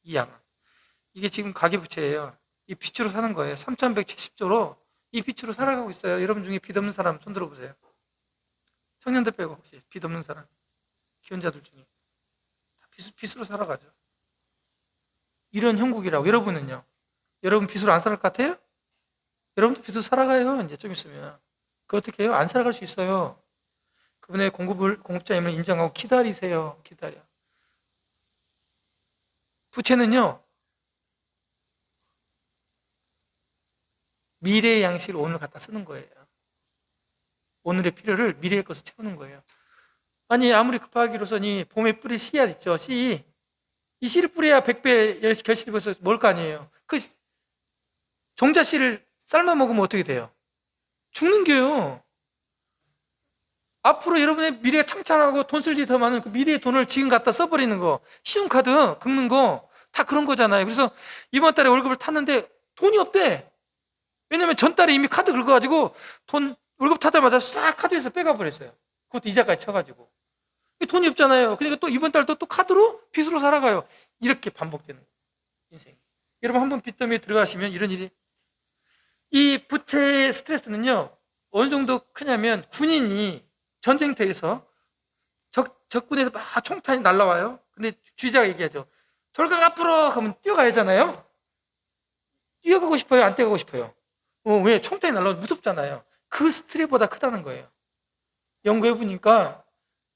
이 양은. 이게 지금 가계부채예요. 이 빚으로 사는 거예요. 3,170조로 이 빚으로 살아가고 있어요. 여러분 중에 빚 없는 사람 손 들어보세요. 청년들 빼고 혹시 빚 없는 사람, 기혼자들 중에 빚으로 살아가죠. 이런 형국이라고. 여러분은요? 여러분 빚으로 안 살 것 같아요? 여러분도 빚으로 살아가요. 이제 좀 있으면. 그 어떻게 해요? 안 살아갈 수 있어요. 그분의 공급자임을 인정하고 기다리세요. 기다려. 부채는요, 미래의 양식을 오늘 갖다 쓰는 거예요. 오늘의 필요를 미래의 것을 채우는 거예요. 아니, 아무리 급하기로서니 봄에 뿌릴 씨앗 있죠, 씨. 이 씨를 뿌려야 100배 결실이 벌써 먹을 거 아니에요. 그 종자 씨를 삶아 먹으면 어떻게 돼요? 죽는 게요. 앞으로 여러분의 미래가 창창하고 돈 쓸 일이 더 많은 그 미래의 돈을 지금 갖다 써버리는 거, 신용카드 긁는 거, 다 그런 거잖아요. 그래서 이번 달에 월급을 탔는데 돈이 없대. 왜냐면 전달에 이미 카드 긁어가지고 돈 월급 타자마자 싹 카드에서 빼가 버렸어요. 그것도 이자까지 쳐가지고. 돈이 없잖아요. 그러니까 또 이번 달도 또 카드로 빚으로 살아가요. 이렇게 반복되는 거예요. 인생. 여러분 한번 빚더미에 들어가시면 이런 일이, 이 부채의 스트레스는요 어느 정도 크냐면 군인이 전쟁터에서 적군에서 막 총탄이 날라와요. 근데 주의자가 얘기하죠. 돌각 앞으로 하면 뛰어가야 하잖아요. 뛰어가고 싶어요? 안 뛰어가고 싶어요? 왜? 총탄이 날라오면 무섭잖아요. 그 스트레스보다 크다는 거예요. 연구해 보니까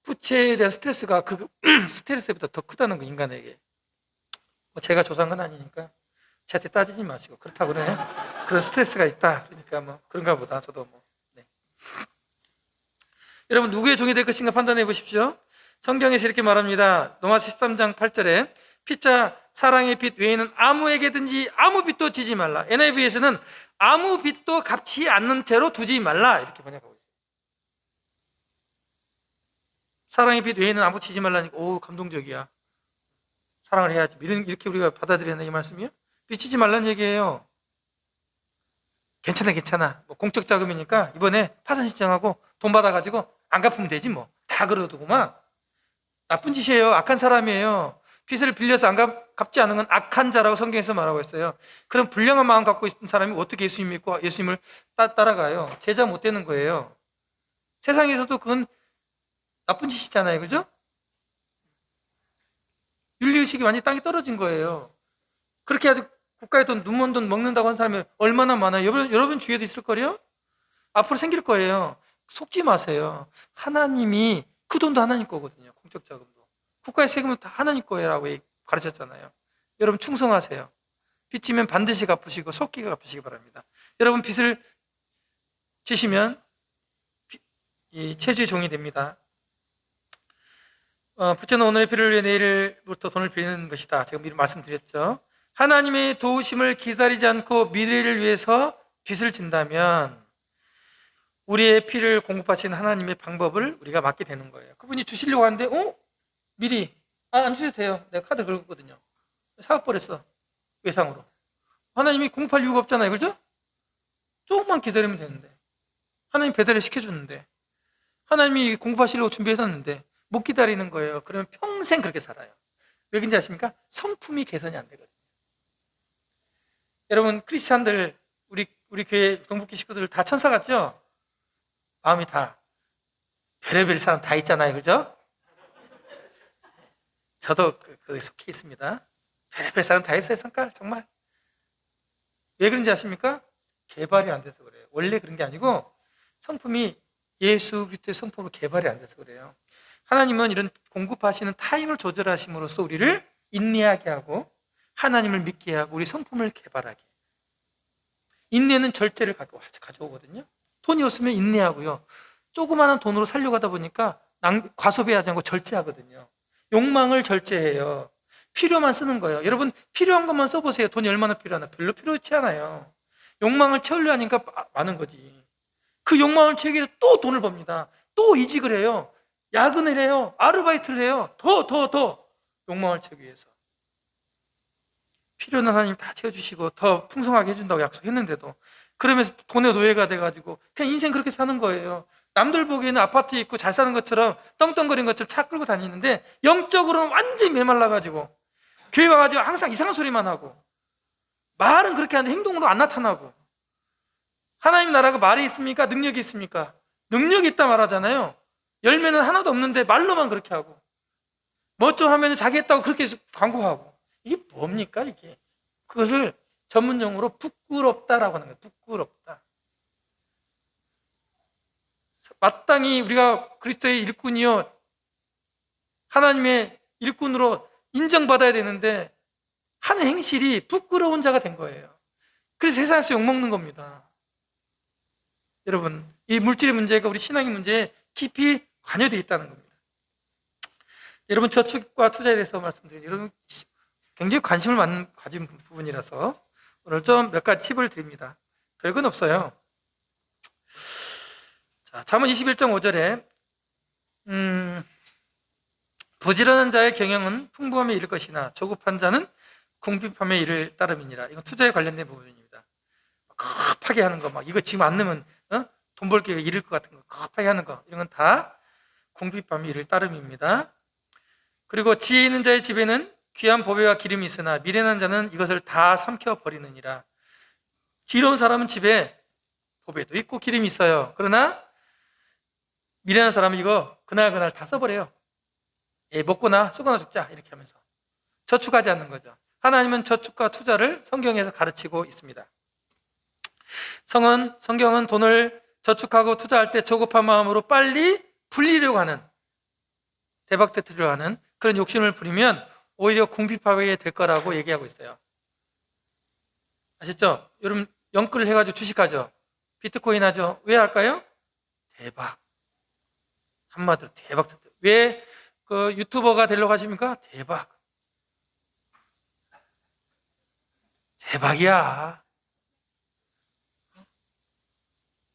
부채에 대한 스트레스가 그 스트레스보다 더 크다는 거, 인간에게. 제가 조사한 건 아니니까 저한테 따지지 마시고, 그렇다고 그래. 그런 스트레스가 있다. 그러니까 뭐 그런가 보다. 저도 뭐. 네. 여러분 누구의 종이 될 것인가 판단해 보십시오. 성경에서 이렇게 말합니다. 로마서 13장 8절에 피자 사랑의 빚 외에는 아무에게든지 아무 빚도 지지 말라. NIV에서는 아무 빚도 갚지 않는 채로 두지 말라, 이렇게 번역하고 있어요. 사랑의 빚 외에는 아무 지지 말라니까, 오, 감동적이야. 사랑을 해야지. 이렇게 우리가 받아들여야 하는 이 말씀이요? 빚지지 말라는 얘기예요. 괜찮아. 뭐 공적 자금이니까 이번에 파산 신청하고 돈 받아가지고 안 갚으면 되지 뭐. 다 그러더구만. 나쁜 짓이에요. 악한 사람이에요. 빚을 빌려서 안 갚지 않은 건 악한 자라고 성경에서 말하고 있어요. 그럼 불량한 마음 갖고 있는 사람이 어떻게 예수님 믿고 예수님을 따라가요? 제자 못 되는 거예요. 세상에서도 그건 나쁜 짓이잖아요. 그죠? 윤리의식이 완전히 땅에 떨어진 거예요. 그렇게 해서 국가의 돈, 눈먼 돈 먹는다고 하는 사람이 얼마나 많아요. 여러분 주위에도 있을 거예요? 앞으로 생길 거예요. 속지 마세요. 하나님이, 그 돈도 하나님 거거든요. 공적 자금도. 국가의 세금은 다 하나님 거라고 가르쳤잖아요. 여러분 충성하세요. 빚지면 반드시 갚으시고 속기가 갚으시기 바랍니다. 여러분 빚을 지시면 이 체주의 종이 됩니다. 부채는 오늘의 필요를 위해 내일부터 돈을 빌리는 것이다. 제가 미리 말씀드렸죠. 하나님의 도우심을 기다리지 않고 미래를 위해서 빚을 진다면 우리의 필요를 공급하시는 하나님의 방법을 우리가 맡게 되는 거예요. 그분이 주시려고 하는데 미리 안 주셔도 돼요. 내가 카드 긁었거든요. 사과버렸어. 외상으로. 하나님이 공급할 이유가 없잖아요. 그죠? 조금만 기다리면 되는데, 하나님 배달을 시켜주는데, 하나님이 공급하시려고 준비해놨는데 못 기다리는 거예요. 그러면 평생 그렇게 살아요. 왜 그런지 아십니까? 성품이 개선이 안 되거든요. 여러분 크리스찬들, 우리 교회 동북기 식구들 다 천사 같죠? 마음이 다 별의별 사람 다 있잖아요. 그죠? 저도 거기에 속해 있습니다. 별의별 사람 다 있어요. 성깔 정말. 왜 그런지 아십니까? 개발이 안 돼서 그래요. 원래 그런 게 아니고 성품이 예수 그리스도의 성품으로 개발이 안 돼서 그래요. 하나님은 이런 공급하시는 타임을 조절하심으로써 우리를 인내하게 하고 하나님을 믿게 하고 우리 성품을 개발하게. 인내는 절제를 가져오거든요. 돈이 없으면 인내하고요. 조그마한 돈으로 살려고 하다 보니까 과소비하지 않고 절제하거든요. 욕망을 절제해요. 필요만 쓰는 거예요. 여러분 필요한 것만 써보세요. 돈이 얼마나 필요하나. 별로 필요치 않아요. 욕망을 채우려 하니까 많은 거지. 그 욕망을 채우기 위해서 또 돈을 법니다. 또 이직을 해요. 야근을 해요. 아르바이트를 해요. 더 욕망을 채우기 위해서. 필요한 하나님 다 채워주시고 더 풍성하게 해준다고 약속했는데도 그러면서 돈의 노예가 돼가지고 그냥 인생 그렇게 사는 거예요. 남들 보기에는 아파트 있고 잘 사는 것처럼 떵떵거리는 것처럼 차 끌고 다니는데 영적으로는 완전히 메말라가지고 교회 와가지고 항상 이상한 소리만 하고 말은 그렇게 하는데 행동으로 안 나타나고. 하나님 나라가 말이 있습니까? 능력이 있습니까? 능력이 있다 말하잖아요. 열매는 하나도 없는데 말로만 그렇게 하고 뭐 좀 하면 자기 했다고 그렇게 광고하고. 이게 뭡니까 이게? 그것을 전문 용어로 부끄럽다라고 하는 거예요. 부끄럽다. 마땅히 우리가 그리스도의 일꾼이요, 하나님의 일꾼으로 인정받아야 되는데 하는 행실이 부끄러운 자가 된 거예요. 그래서 세상에서 욕먹는 겁니다. 여러분, 이 물질의 문제가 우리 신앙의 문제에 깊이 관여되어 있다는 겁니다. 여러분, 저축과 투자에 대해서 말씀드리는, 여러분 굉장히 관심을 가진 부분이라서 오늘 좀 몇 가지 팁을 드립니다. 별건 없어요. 자, 잠언 21장 5절에 부지런한 자의 경영은 풍부함에 이를 것이나 조급한 자는 궁핍함에 이를 따름이니라. 이건 투자에 관련된 부분입니다. 급하게 하는 거, 막 이거 지금 안 넣으면 돈 벌 기회가 이를 것 같은 거, 급하게 하는 거, 이런 건 다 궁핍함에 이를 따름입니다. 그리고 지혜 있는 자의 집에는 귀한 보배와 기름이 있으나 미련한 자는 이것을 다 삼켜버리느니라. 지혜로운 사람은 집에 보배도 있고 기름이 있어요. 그러나 미련한 사람은 이거 그날 다 써버려요. 먹거나 쓰거나 죽자 이렇게 하면서 저축하지 않는 거죠. 하나님은 저축과 투자를 성경에서 가르치고 있습니다. 성경은 돈을 저축하고 투자할 때 조급한 마음으로 빨리 불리려고 하는, 대박 터뜨리려고 하는 그런 욕심을 부리면 오히려 궁핍하게 될 거라고 얘기하고 있어요. 아셨죠? 여러분, 영끌을 해가지고 주식하죠. 비트코인 하죠. 왜 할까요? 대박. 한마디로 대박 터뜨려. 왜 그 유튜버가 되려고 하십니까? 대박. 대박이야.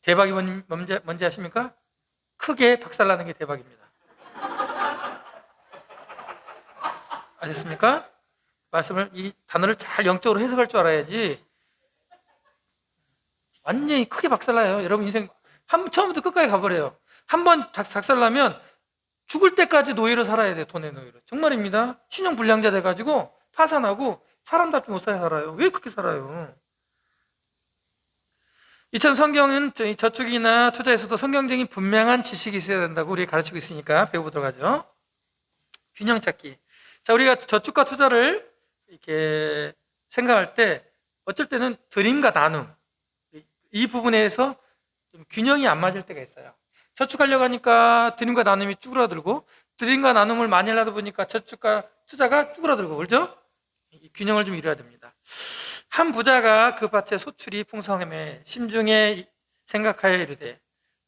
대박이 뭔지 아십니까? 크게 박살나는 게 대박입니다. 아셨습니까? 이 단어를 잘 영적으로 해석할 줄 알아야지 완전히 크게 박살나요. 여러분 인생 처음부터 끝까지 가버려요. 한번 박살나면 죽을 때까지 노예로 살아야 돼요. 돈의 노예로. 정말입니다. 신용불량자 돼가지고 파산하고 사람답지 못 살아요. 왜 그렇게 살아요? 이처럼 성경은 저축이나 투자에서도 성경적인 분명한 지식이 있어야 된다고 우리 가르치고 있으니까 배워보도록 하죠. 균형 찾기. 자, 우리가 저축과 투자를 이렇게 생각할 때 어쩔 때는 드림과 나눔, 이 부분에서 좀 균형이 안 맞을 때가 있어요. 저축하려고 하니까 드림과 나눔이 쭈그러들고, 드림과 나눔을 많이 하다 보니까 저축과 투자가 쭈그러들고, 그렇죠? 이 균형을 좀 이루어야 됩니다. 한 부자가 그 밭의 소출이 풍성함에 심중에 생각하여 이르되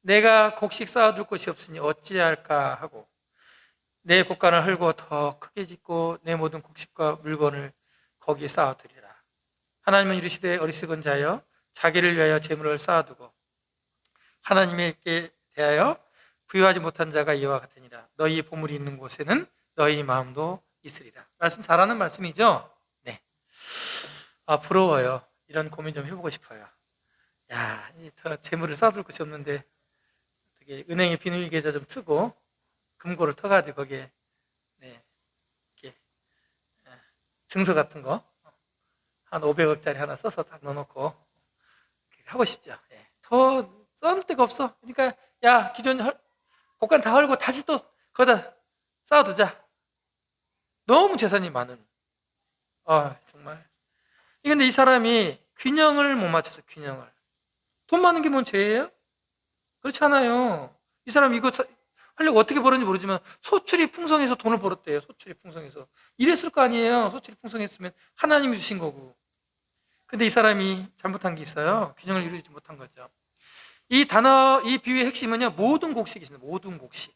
내가 곡식 쌓아둘 곳이 없으니 어찌할까 하고 내 곡간을 헐고 더 크게 짓고 내 모든 곡식과 물건을 거기에 쌓아두리라. 하나님은 이르시되 어리석은 자여 자기를 위하여 재물을 쌓아두고 하나님께 대하여 부유하지 못한 자가 이와 같으니라. 너희 보물이 있는 곳에는 너희 마음도 있으리라. 말씀 잘하는 말씀이죠? 네. 부러워요. 이런 고민 좀 해보고 싶어요. 야, 저 재물을 쌓아둘 곳이 없는데 어떻게 은행에 비밀 계좌 좀 트고 금고를 터가지고 거기에 이렇게 증서 같은 거 한 500억짜리 하나 써서 딱 넣어놓고 하고 싶죠. 더 써놓을 데가 없어. 그러니까 야, 기존 곡간 다 헐고 다시 또 거기다 쌓아두자. 너무 재산이 많은. 정말. 근데 이 사람이 균형을 못 맞춰서 균형을. 돈 많은 게 뭔 죄예요? 그렇지 않아요. 이 사람이 이거 하려고 어떻게 벌었는지 모르지만 소출이 풍성해서 돈을 벌었대요. 소출이 풍성해서. 이랬을 거 아니에요. 소출이 풍성했으면 하나님이 주신 거고. 근데 이 사람이 잘못한 게 있어요. 균형을 이루지 못한 거죠. 이 비유의 핵심은요, 모든 곡식이십니다. 모든 곡식.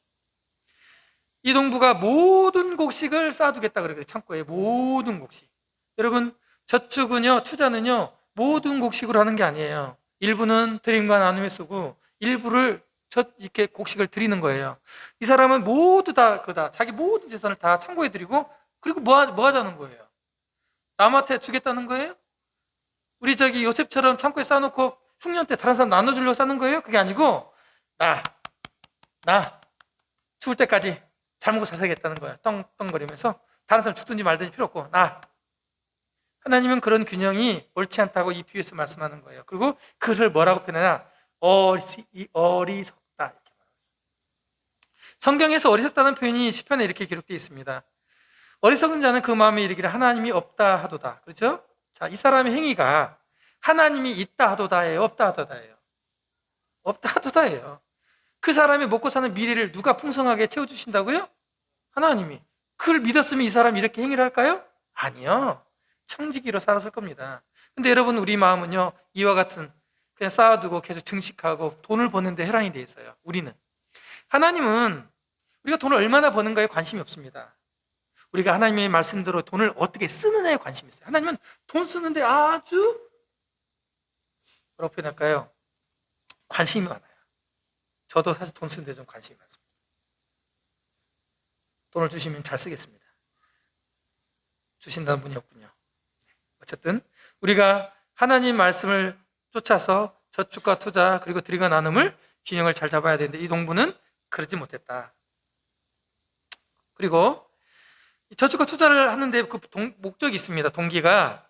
이 농부가 모든 곡식을 쌓아두겠다 그래요. 창고에 모든 곡식. 여러분, 저축은요, 투자는요, 모든 곡식으로 하는 게 아니에요. 일부는 드림과 나눔에 쓰고 일부를 이렇게 곡식을 드리는 거예요. 이 사람은 모두 다 자기 모든 재산을 다 창고에 드리고, 그리고 뭐 하자는 거예요? 남한테 주겠다는 거예요? 우리 요셉처럼 창고에 쌓아놓고 흉년 때 다른 사람 나눠주려고 쌓는 거예요? 그게 아니고 나 죽을 때까지 잘 먹고 잘 살겠다는 거야. 떵떵거리면서 다른 사람 죽든지 말든지 필요 없고 하나님은 그런 균형이 옳지 않다고 이 비유에서 말씀하는 거예요. 그리고 그것을 뭐라고 표현하냐? 어리석다 이렇게 말합니다. 성경에서 어리석다는 표현이 시편에 이렇게 기록되어 있습니다. 어리석은 자는 그 마음에 이르기를 하나님이 없다 하도다. 그렇죠? 자, 이 사람의 행위가 하나님이 있다 하도다예요, 없다 하도다예요? 없다 하도다예요. 그 사람이 먹고 사는 미래를 누가 풍성하게 채워주신다고요? 하나님이. 그걸 믿었으면 이 사람이 이렇게 행위를 할까요? 아니요. 청지기로 살았을 겁니다. 근데 여러분, 우리 마음은요, 이와 같은 그냥 쌓아두고 계속 증식하고 돈을 버는데 혈안이 돼 있어요. 우리는. 하나님은 우리가 돈을 얼마나 버는가에 관심이 없습니다. 우리가 하나님의 말씀대로 돈을 어떻게 쓰느냐에 관심이 있어요. 하나님은 돈 쓰는데 아주 뭐라고 표현할까요? 관심이 많아요. 저도 사실 돈 쓰는데 좀 관심이 많습니다. 돈을 주시면 잘 쓰겠습니다. 주신다는 분이 없군요. 어쨌든 우리가 하나님 말씀을 쫓아서 저축과 투자 그리고 드리고 나눔을 균형을 잘 잡아야 되는데 이 농부는 그러지 못했다. 그리고 저축과 투자를 하는데 그 목적이 있습니다. 동기가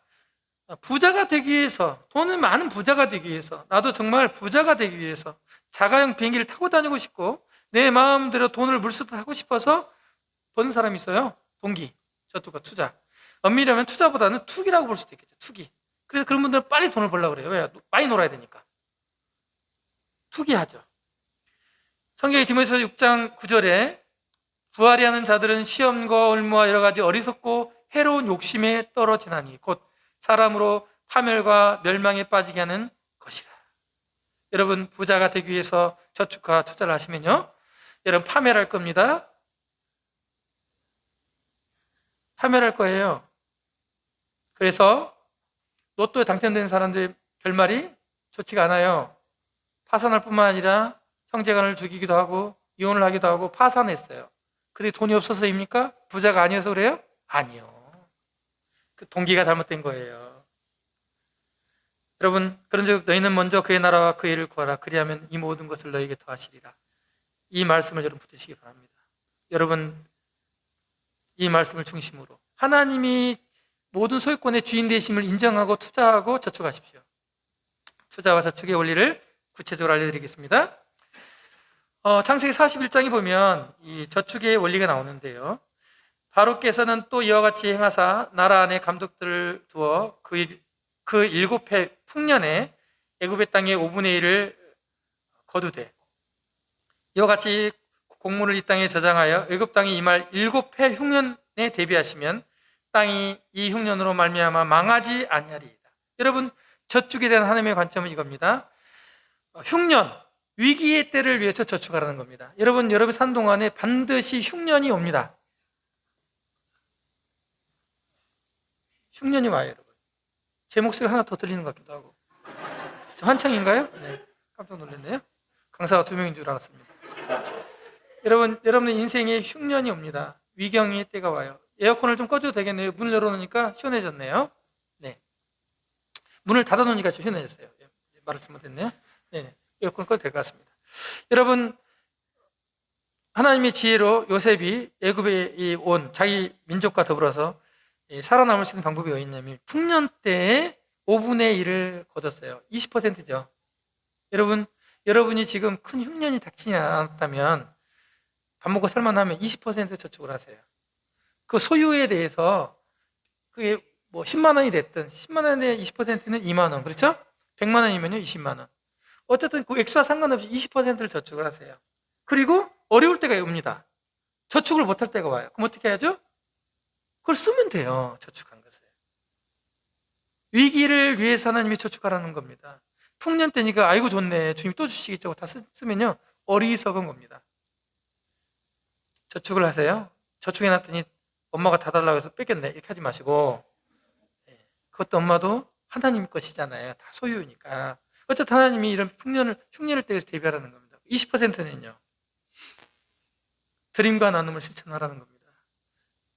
부자가 되기 위해서, 돈을 많은 부자가 되기 위해서, 나도 정말 부자가 되기 위해서 자가용 비행기를 타고 다니고 싶고 내 마음대로 돈을 물쓰듯 하고 싶어서 버는 사람이 있어요. 동기, 저축과 투자. 엄밀히 하면 투자보다는 투기라고 볼 수도 있겠죠. 투기. 그래서 그런 분들은 빨리 돈을 벌려고 그래요. 왜? 많이 놀아야 되니까. 투기하죠. 성경의 디모데후서 6장 9절에 부하리 하는 자들은 시험과 올무와 여러 가지 어리석고 해로운 욕심에 떨어지나니 곧 사람으로 파멸과 멸망에 빠지게 하는 것이라. 여러분, 부자가 되기 위해서 저축과 투자를 하시면요, 여러분 파멸할 겁니다. 파멸할 거예요. 그래서 로또에 당첨된 사람들의 결말이 좋지가 않아요. 파산할 뿐만 아니라 형제간을 죽이기도 하고 이혼을 하기도 하고 파산했어요. 근데 돈이 없어서입니까? 부자가 아니어서 그래요? 아니요. 그 동기가 잘못된 거예요. 여러분, 그런즉 너희는 먼저 그의 나라와 그의 일을 구하라. 그리하면 이 모든 것을 너희에게 더하시리라. 이 말씀을 여러분 붙드시기 바랍니다. 여러분, 이 말씀을 중심으로 하나님이 모든 소유권의 주인 되심을 인정하고 투자하고 저축하십시오. 투자와 저축의 원리를 구체적으로 알려드리겠습니다. 창세기 41장에 보면 이 저축의 원리가 나오는데요, 바로께서는 또 이와 같이 행하사 나라 안에 감독들을 두어 그 7해 풍년에 애굽의 땅의 5분의 1을 거두되 이와 같이 공문을 이 땅에 저장하여 애굽 땅에 임할 7해 흉년에 대비하시면 땅이 이 흉년으로 말미암아 망하지 아니하리이다. 여러분, 저축에 대한 하나님의 관점은 이겁니다. 흉년, 위기의 때를 위해서 저축하라는 겁니다. 여러분 사는 동안에 반드시 흉년이 옵니다. 흉년이 와요, 여러분. 제 목소리가 하나 더 들리는 것 같기도 하고. 저 한창인가요? 네, 깜짝 놀랐네요. 강사가 2명인 줄 알았습니다. 여러분의 인생에 흉년이 옵니다. 위경의 때가 와요. 에어컨을 좀 꺼줘도 되겠네요. 문을 열어놓으니까 시원해졌네요. 네, 문을 닫아놓으니까 시원해졌어요. 말을 잘못했네요. 네, 에어컨 꺼도 될 것 같습니다. 여러분, 하나님의 지혜로 요셉이 애굽에 온 자기 민족과 더불어서 살아남을 수 있는 방법이 뭐였냐면 풍년 때에 5분의 1을 거뒀어요. 20%죠. 여러분이 지금 큰 흉년이 닥치지 않았다면 밥 먹고 살만하면 20% 저축을 하세요. 그 소유에 대해서 그게 뭐 10만 원이 됐든 10만 원에 20%는 2만 원, 그렇죠? 100만 원이면요 20만 원. 어쨌든 그 액수와 상관없이 20%를 저축을 하세요. 그리고 어려울 때가 옵니다. 저축을 못할 때가 와요. 그럼 어떻게 해야죠? 그걸 쓰면 돼요. 저축한 것을. 위기를 위해서 하나님이 저축하라는 겁니다. 풍년 때니까 아이고 좋네, 주님 또 주시겠죠. 다 쓰면요 어리석은 겁니다. 저축을 하세요. 저축해놨더니 엄마가 다 달라고 해서 뺏겼네, 이렇게 하지 마시고, 그것도 엄마도 하나님 것이잖아요. 다 소유니까. 어쨌든 하나님이 이런 흉년을 때에서 대비하라는 겁니다. 20%는요 드림과 나눔을 실천하라는 겁니다.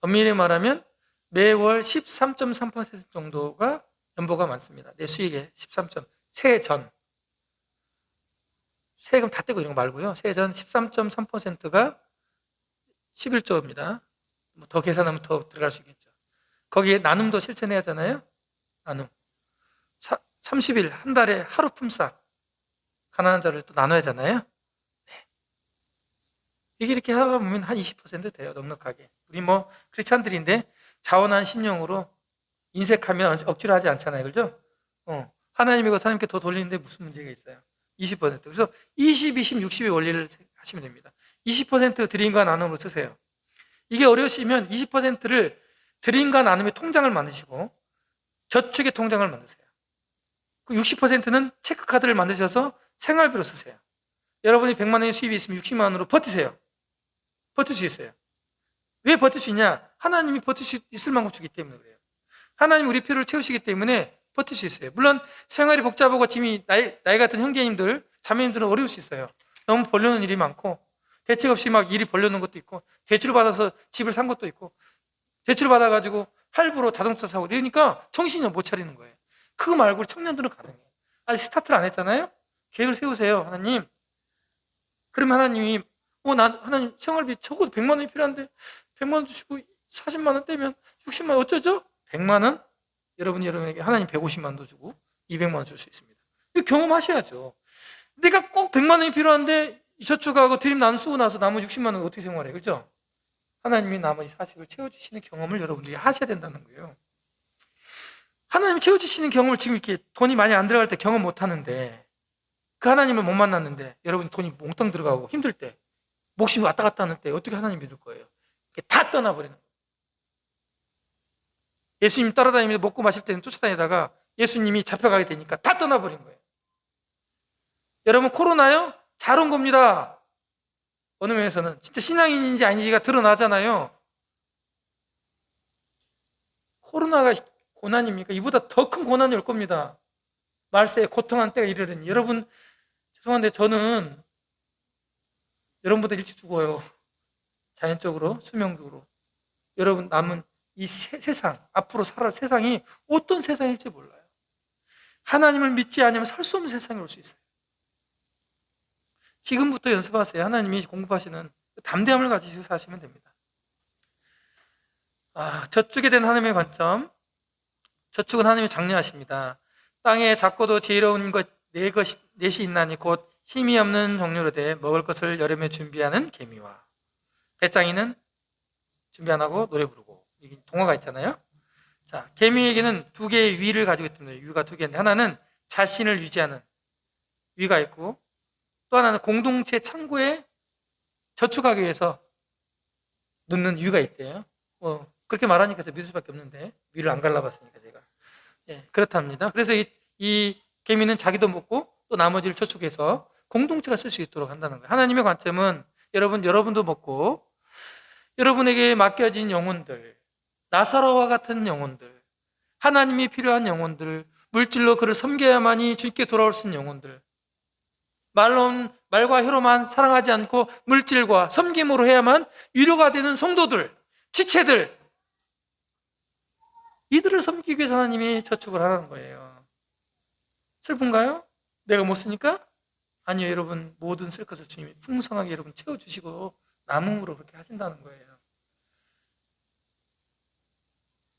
엄밀히 말하면 매월 13.3% 정도가 연보가 많습니다. 내 수익의 13. 세전, 세금 다 떼고 이런 거 말고요, 세전 13.3%가 11조입니다. 더 계산하면 더 들어갈 수 있겠죠. 거기에 나눔도 실천해야 하잖아요. 나눔 30일, 한 달에 하루 품삯 가난한 자를 또 나눠야 하잖아요. 네. 이게 이렇게 하다 보면 한 20% 돼요. 넉넉하게. 우리 뭐 크리스찬들인데 자원한 심령으로 인색하면 억지로 하지 않잖아요. 그죠? 하나님이 그 하나님께 더 돌리는데 무슨 문제가 있어요? 20%. 그래서 20, 20, 60의 원리를 하시면 됩니다. 20% 드림과 나눔으로 쓰세요. 이게 어려우시면 20%를 드림과 나눔의 통장을 만드시고 저축의 통장을 만드세요. 그 60%는 체크카드를 만드셔서 생활비로 쓰세요. 여러분이 100만 원의 수입이 있으면 60만 원으로 버티세요. 버틸 수 있어요. 왜 버틸 수 있냐? 하나님이 버틸 수 있을 만큼 주기 때문에 그래요. 하나님이 우리 필요를 채우시기 때문에 버틸 수 있어요. 물론 생활이 복잡하고 짐이 나이 같은 형제님들, 자매님들은 어려울 수 있어요. 너무 벌려놓은 일이 많고 대책 없이 막 일이 벌려놓은 것도 있고 대출을 받아서 집을 산 것도 있고 대출을 받아가지고 할부로 자동차 사고 이러니까 정신이 못 차리는 거예요. 그거 말고 청년들은 가능해요. 아직 스타트를 안 했잖아요. 계획을 세우세요. 하나님. 그러면 하나님이 하나님 생활비 적어도 100만 원이 필요한데 100만 원 주시고 40만 원 떼면 60만 원 어쩌죠? 100만 원? 여러분에게 하나님 150만 원도 주고 200만 원 줄 수 있습니다. 이거 경험하셔야죠. 내가 꼭 100만 원이 필요한데 저축하고 드림 나눔 쓰고 나서 나머지 60만 원 어떻게 생활해요? 그렇죠? 하나님이 나머지 40을 채워주시는 경험을 여러분들이 하셔야 된다는 거예요. 하나님이 채워주시는 경험을 지금 이렇게 돈이 많이 안 들어갈 때 경험 못 하는데 그 하나님을 못 만났는데 여러분 돈이 몽땅 들어가고 힘들 때 목숨이 왔다 갔다 하는 때 어떻게 하나님 믿을 거예요? 다 떠나버리는 거예요. 예수님 따라다니면서 먹고 마실 때는 쫓아다니다가 예수님이 잡혀가게 되니까 다 떠나버린 거예요. 여러분 코로나요? 잘 온 겁니다. 어느 면에서는 진짜 신앙인인지 아닌지가 드러나잖아요. 코로나가 고난입니까? 이보다 더 큰 고난이 올 겁니다. 말세에 고통한 때가 이르르니 여러분 죄송한데 저는 여러분보다 일찍 죽어요. 자연적으로 수명적으로. 여러분 남은 이 세상 앞으로 살아갈 세상이 어떤 세상일지 몰라요. 하나님을 믿지 않으면 살 수 없는 세상이 올 수 있어요. 지금부터 연습하세요. 하나님이 공급하시는 담대함을 가지시고 사시면 됩니다. 저축에 대한 하나님의 관점. 저축은 하나님이 장려하십니다. 땅에 작고도 지혜로운 것 넷이 있나니 곧 힘이 없는 종류로 돼 먹을 것을 여름에 준비하는 개미와 배짱이는 준비 안 하고 노래 부르고 이게 동화가 있잖아요. 자, 개미에게는 두 개의 위를 가지고 있습니다. 위가 두 개인데 하나는 자신을 유지하는 위가 있고 또 하나는 공동체 창고에 저축하기 위해서 넣는 위가 있대요. 그렇게 말하니까 믿을 수밖에 없는데 위를 안 갈라봤으니까 제가 그렇답니다. 그래서 이 개미는 자기도 먹고 또 나머지를 저축해서 공동체가 쓸 수 있도록 한다는 거예요. 하나님의 관점은 여러분도 먹고 여러분에게 맡겨진 영혼들, 나사로와 같은 영혼들, 하나님이 필요한 영혼들, 물질로 그를 섬겨야만이 주께 돌아올 수 있는 영혼들, 말과 혀로만 사랑하지 않고 물질과 섬김으로 해야만 위로가 되는 성도들, 지체들, 이들을 섬기기 위해서 하나님이 저축을 하라는 거예요. 슬픈가요? 내가 못 쓰니까? 아니요, 여러분 모든 쓸 것을 주님이 풍성하게 여러분 채워주시고 남음으로 그렇게 하신다는 거예요.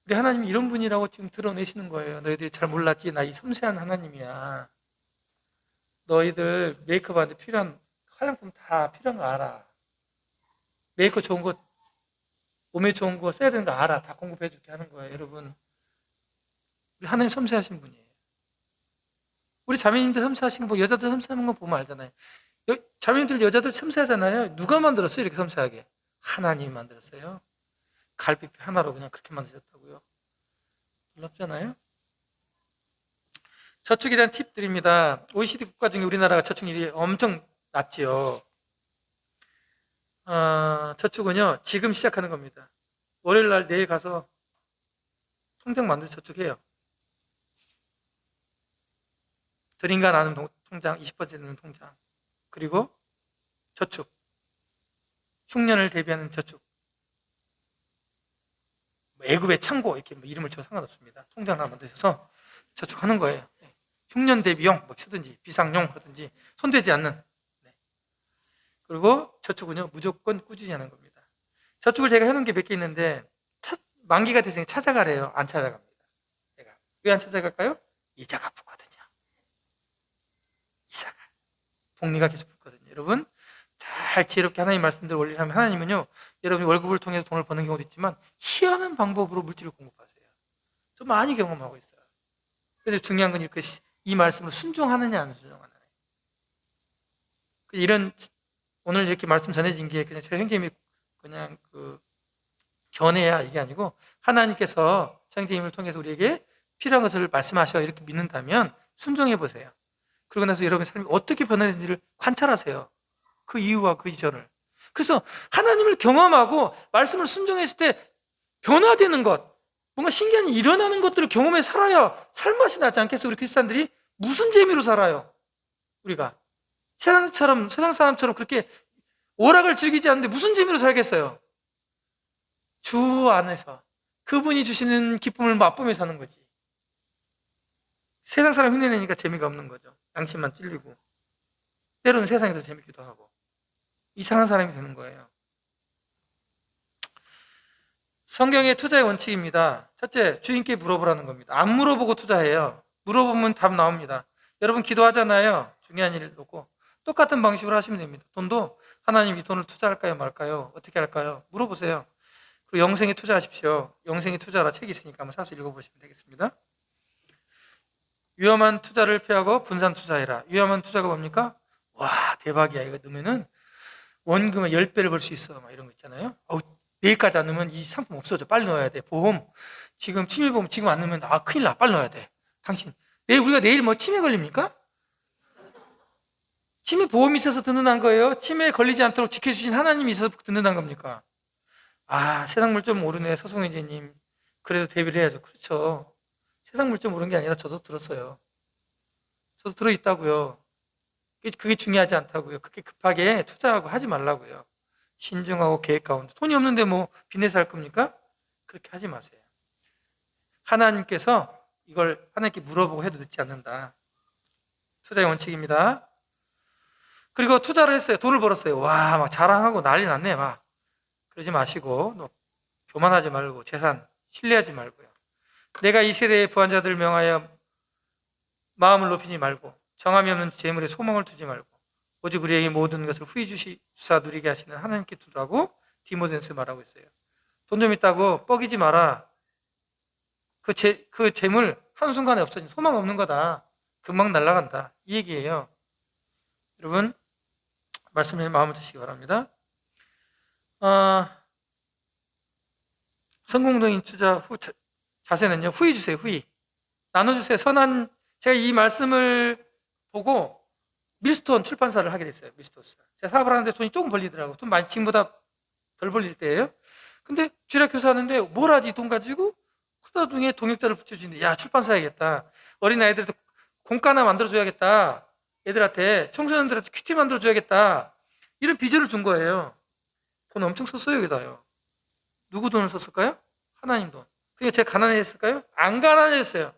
우리 하나님이 이런 분이라고 지금 드러내시는 거예요. 너희들이 잘 몰랐지? 나 이 섬세한 하나님이야. 너희들 메이크업 하는데 필요한 화장품 다 필요한 거 알아. 메이크업 좋은 거, 몸에 좋은 거 써야 되는 거 알아. 다 공급해 줄게 하는 거예요. 여러분, 우리 하나님 섬세하신 분이에요. 우리 자매님들 섬세하신 거, 여자들 섬세한 거 보면 알잖아요. 자매님들 여자들 섬세하잖아요. 누가 만들었어요? 이렇게 섬세하게. 하나님이 만들었어요. 갈비뼈 하나로 그냥 그렇게 만드셨다고요. 놀랍잖아요. 저축에 대한 팁 드립니다. OECD 국가 중에 우리나라가 저축률이 엄청 낮지요. 저축은요 지금 시작하는 겁니다. 월요일 날 내일 가서 통장 만들어서 저축해요. 드림과 나눔 통장 20%는 통장, 그리고 저축, 흉년을 대비하는 저축, 애굽의 창고 이렇게 이름을 쳐도 상관없습니다. 통장 하나 만드셔서 저축하는 거예요. 흉년 대비용 쓰든지 비상용 하든지 손대지 않는. 그리고 저축은요 무조건 꾸준히 하는 겁니다. 저축을 제가 해놓은 게 몇 개 있는데 만기가 되서 찾아가래요. 안 찾아갑니다. 제가 왜 안 찾아갈까요? 이자가 붙거든요. 이자가 복리가 계속 붙거든요. 여러분 잘 지혜롭게 하나님 말씀대로 원리를 하면 하나님은요 여러분이 월급을 통해서 돈을 버는 경우도 있지만 희한한 방법으로 물질을 공급하세요. 좀 많이 경험하고 있어요. 근데 중요한 건 이 말씀을 순종하느냐 안 순종하느냐. 이런 오늘 이렇게 말씀 전해진 게 그냥 제 형제님이 그냥 견해야 이게 아니고 하나님께서 형제님을 통해서 우리에게 필요한 것을 말씀하셔 이렇게 믿는다면 순종해 보세요. 그러고 나서 여러분의 삶이 어떻게 변화되는지를 관찰하세요. 그 이유와 그 이전을. 그래서 하나님을 경험하고 말씀을 순종했을 때 변화되는 것, 뭔가 신기한 일이 일어나는 것들을 경험해 살아야 살맛이 나지 않겠어요? 우리 크리스찬들이 무슨 재미로 살아요? 우리가 세상 사람처럼 그렇게 오락을 즐기지 않는데 무슨 재미로 살겠어요? 주 안에서 그분이 주시는 기쁨을 맛보며 사는 거지. 세상 사람 흉내내니까 재미가 없는 거죠. 양심만 찔리고 때로는 세상이 더 재밌기도 하고 이상한 사람이 되는 거예요. 성경의 투자의 원칙입니다. 첫째, 주인께 물어보라는 겁니다. 안 물어보고 투자해요. 물어보면 답 나옵니다. 여러분 기도하잖아요. 중요한 일을 놓고 똑같은 방식으로 하시면 됩니다. 돈도 하나님 이 돈을 투자할까요 말까요? 어떻게 할까요? 물어보세요. 그리고 영생에 투자하십시오. 영생에 투자라 책이 있으니까 한번 사서 읽어보시면 되겠습니다. 위험한 투자를 피하고 분산 투자해라. 위험한 투자가 뭡니까? 와 대박이야 이거 넣으면은 원금의 10배를 벌 수 있어 막 이런 거 있잖아요. 내일까지 안 넣으면 이 상품 없어져. 빨리 넣어야 돼. 보험 지금 치매보험 지금 안 넣으면 큰일 나. 빨리 넣어야 돼. 당신 우리가 내일 뭐 치매 걸립니까? 치매 보험이 있어서 든든한 거예요? 치매에 걸리지 않도록 지켜주신 하나님이 있어서 든든한 겁니까? 세상 물정 모르네 서송혜제님. 그래도 대비를 해야죠. 그렇죠. 세상 물정 모르는 게 아니라 저도 들었어요. 저도 들어있다고요. 그게 중요하지 않다고요. 그렇게 급하게 투자하고 하지 말라고요. 신중하고 계획 가운데. 돈이 없는데 뭐 빚내서 할 겁니까? 그렇게 하지 마세요. 하나님께서 이걸 하나님께 물어보고 해도 늦지 않는다. 투자의 원칙입니다. 그리고 투자를 했어요. 돈을 벌었어요. 막 자랑하고 난리 났네. 막 그러지 마시고 교만하지 말고 재산 신뢰하지 말고요. 내가 이 세대의 부한자들을 명하여 마음을 높이지 말고 정함이 없는 재물에 소망을 두지 말고 오직 우리에게 모든 것을 후히 주사 누리게 하시는 하나님께 두라고 디모데전서에 말하고 있어요. 돈 좀 있다고 뻐기지 마라. 그 재물 한순간에 없어진 소망 없는 거다. 금방 날아간다. 이 얘기예요. 여러분 말씀에 마음을 주시기 바랍니다. 성공적인 투자 자세는요. 후히 주세요. 후히. 나눠주세요. 제가 이 말씀을 보고 밀스톤 출판사를 하게 됐어요. 밀스톤. 제가 사업을 하는데 돈이 조금 벌리더라고요. 돈 많이 지금보다 덜 벌릴 때예요. 근데 주일학 교사 하는데 뭘 하지 돈 가지고 후다둥에 동역자를 붙여주는데 야 출판사 해야겠다. 어린아이들한테 공과나 만들어줘야겠다. 애들한테 청소년들한테 큐티 만들어줘야겠다. 이런 비전을 준 거예요. 돈 엄청 썼어요. 여기다요. 누구 돈을 썼을까요? 하나님 돈. 그게 제가 가난했을까요? 안 가난했어요.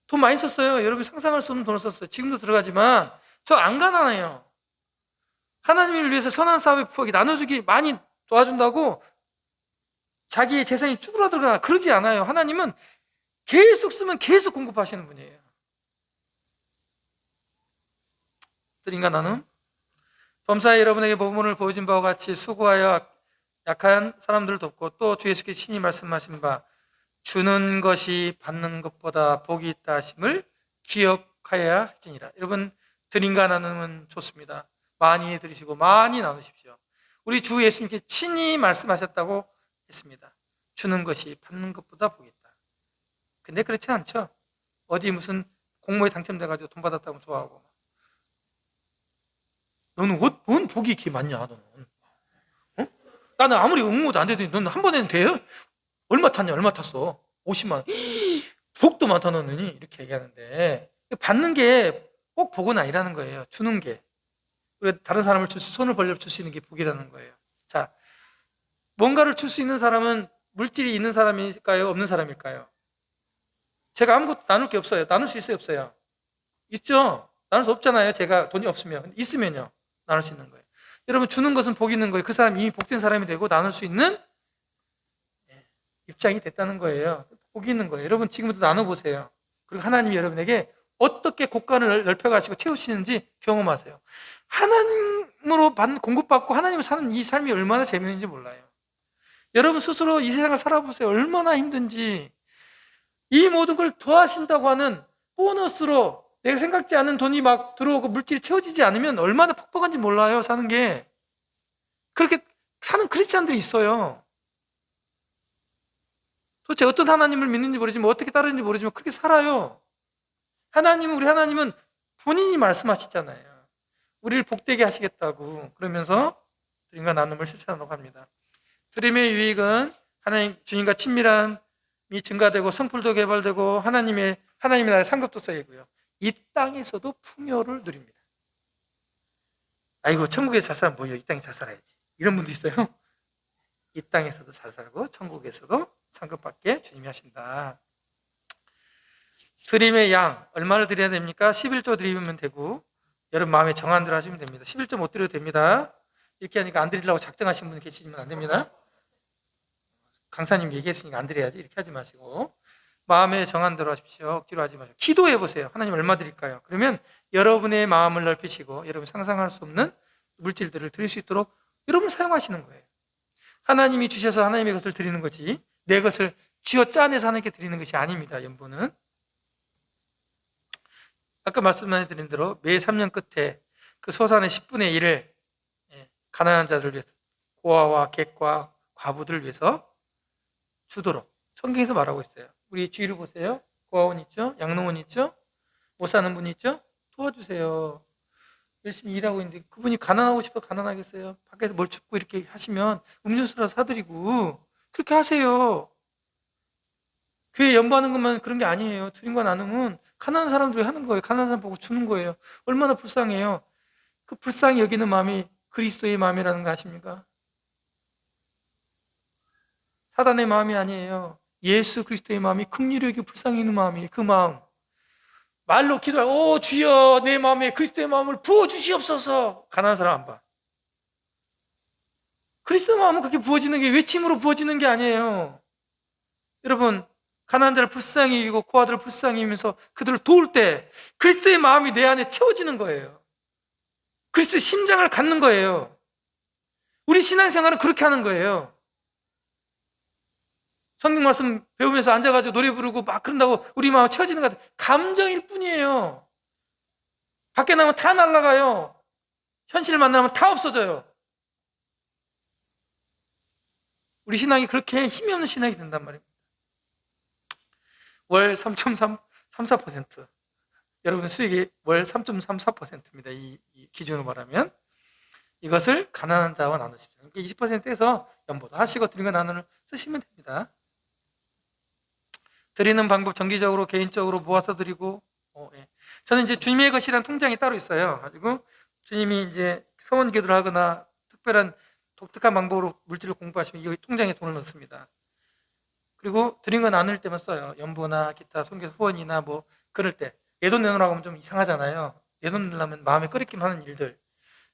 돈 많이 썼어요. 여러분이 상상할 수 없는 돈을 썼어요. 지금도 들어가지만 저 안 가난해요. 하나님을 위해서 선한 사업에 부하게 나눠주기 많이 도와준다고 자기의 재산이 쭈그라들거나 그러지 않아요. 하나님은 계속 쓰면 계속 공급하시는 분이에요. 들인가 나눔? 범사에 여러분에게 복음을 보여준 바와 같이 수고하여 약한 사람들을 돕고 또 주 예수께서 친히 말씀하신 바 주는 것이 받는 것보다 복이 있다 하심을 기억하여야 할지니라. 여러분 드림과 나눔은 좋습니다. 많이 드리시고 많이 나누십시오. 우리 주 예수님께 친히 말씀하셨다고 했습니다. 주는 것이 받는 것보다 복이 있다. 근데 그렇지 않죠. 어디 무슨 공모에 당첨돼가지고 돈 받았다고 좋아하고 너는 뭔 복이 이렇게 많냐 너는. 어? 나는 아무리 응모도 안 되더니 너는 한 번에는 돼요? 얼마 탔냐? 얼마 탔어? 50만 원. 복도 많다 너는 이렇게 얘기하는데 받는 게 꼭 복은 아니라는 거예요. 주는 게. 우리가 다른 사람을 손을 벌려 줄 수 있는 게 복이라는 거예요. 자, 뭔가를 줄 수 있는 사람은 물질이 있는 사람일까요? 없는 사람일까요? 제가 아무것도 나눌 게 없어요. 나눌 수 있어요? 없어요? 있죠? 나눌 수 없잖아요. 제가 돈이 없으면. 있으면요. 나눌 수 있는 거예요. 여러분 주는 것은 복이 있는 거예요. 그 사람이 이미 복된 사람이 되고 나눌 수 있는 입장이 됐다는 거예요. 복이 있는 거예요. 여러분 지금부터 나눠보세요. 그리고 하나님이 여러분에게 어떻게 곳간을 넓혀가시고 채우시는지 경험하세요. 하나님으로 공급받고 하나님을 사는 이 삶이 얼마나 재미있는지 몰라요. 여러분 스스로 이 세상을 살아보세요. 얼마나 힘든지. 이 모든 걸 더하신다고 하는 보너스로 내가 생각지 않은 돈이 막 들어오고 물질이 채워지지 않으면 얼마나 퍽퍽한지 몰라요, 사는 게. 그렇게 사는 크리스찬들이 있어요. 도대체 어떤 하나님을 믿는지 모르지만 어떻게 따르는지 모르지만 그렇게 살아요. 우리 하나님은 본인이 말씀하시잖아요. 우리를 복되게 하시겠다고. 그러면서 드림과 나눔을 실천하라고 합니다. 드림의 유익은 주님과 친밀함이 증가되고 성풀도 개발되고 하나님의 나라의 상급도 쌓이고요. 이 땅에서도 풍요를 누립니다. 아이고 천국에서 잘 살면 뭐예요? 이 땅에 잘 살아야지. 이런 분도 있어요. 이 땅에서도 잘 살고 천국에서도 상급받게 주님이 하신다. 드림의 양 얼마를 드려야 됩니까? 11조 드리면 되고 여러분 마음에 정한 대로 하시면 됩니다. 11조 못 드려도 됩니다. 이렇게 하니까 안 드리려고 작정하신 분 계시면 안 됩니다. 강사님 얘기했으니까 안 드려야지 이렇게 하지 마시고 마음에 정한 대로 하십시오. 억지로 하지 마시고 기도해 보세요. 하나님 얼마 드릴까요? 그러면 여러분의 마음을 넓히시고 여러분 상상할 수 없는 물질들을 드릴 수 있도록 여러분을 사용하시는 거예요. 하나님이 주셔서 하나님의 것을 드리는 거지 내 것을 쥐어 짜내서 하나님께 드리는 것이 아닙니다. 연보는 아까 말씀드린 대로 매 3년 끝에 그 소산의 10분의 1을 가난한 자들을 위해서 고아와 객과 과부들을 위해서 주도록 성경에서 말하고 있어요. 우리 주위를 보세요. 고아원 있죠? 양로원 있죠? 못 사는 분 있죠? 도와주세요. 열심히 일하고 있는데 그분이 가난하고 싶어 가난하겠어요? 밖에서 뭘 줍고 이렇게 하시면 음료수라도 사드리고 그렇게 하세요. 교회 연구하는 것만 그런 게 아니에요. 드림과 나눔은 가난한 사람들이 하는 거예요. 가난한 사람 보고 주는 거예요. 얼마나 불쌍해요. 그 불쌍히 여기는 마음이 그리스도의 마음이라는 거 아십니까? 사단의 마음이 아니에요. 예수 그리스도의 마음이 긍휼히 여기고 불쌍히 있는 마음이에요. 그 마음. 말로 기도하고 오 주여 내 마음에 그리스도의 마음을 부어주시옵소서. 가난한 사람 안 봐. 그리스도의 마음은 그렇게 부어지는 게 외침으로 부어지는 게 아니에요. 여러분 가난한 자를 불쌍히 여기고 고아들을 불쌍히 여기면서 그들을 도울 때 그리스도의 마음이 내 안에 채워지는 거예요. 그리스도의 심장을 갖는 거예요. 우리 신앙생활은 그렇게 하는 거예요. 성경 말씀 배우면서 앉아가지고 노래 부르고 막 그런다고 우리 마음 채워지는 것 같아요. 감정일 뿐이에요. 밖에 나면 다 날아가요. 현실 만나면 다 없어져요. 우리 신앙이 그렇게 힘이 없는 신앙이 된단 말입니다. 월 3.34%. 여러분 수익이 월 3.34%입니다. 이 기준으로 말하면. 이것을 가난한 자와 나누십시오. 그러니까 20%에서 연보도 하시고 드리는 나누는 쓰시면 됩니다. 드리는 방법 정기적으로 개인적으로 모아서 드리고 저는 이제 주님의 것이라는 통장이 따로 있어요. 가지고 주님이 이제 서원 기도를 하거나 특별한 독특한 방법으로 물질을 공부하시면 이 통장에 돈을 넣습니다. 그리고 드린 거 나눌 때만 써요. 연보나 기타 선교 후원이나 뭐 그럴 때 내 돈 내놓으라고 하면 좀 이상하잖아요. 내 돈 내려면 마음에 꺼리기만 하는 일들.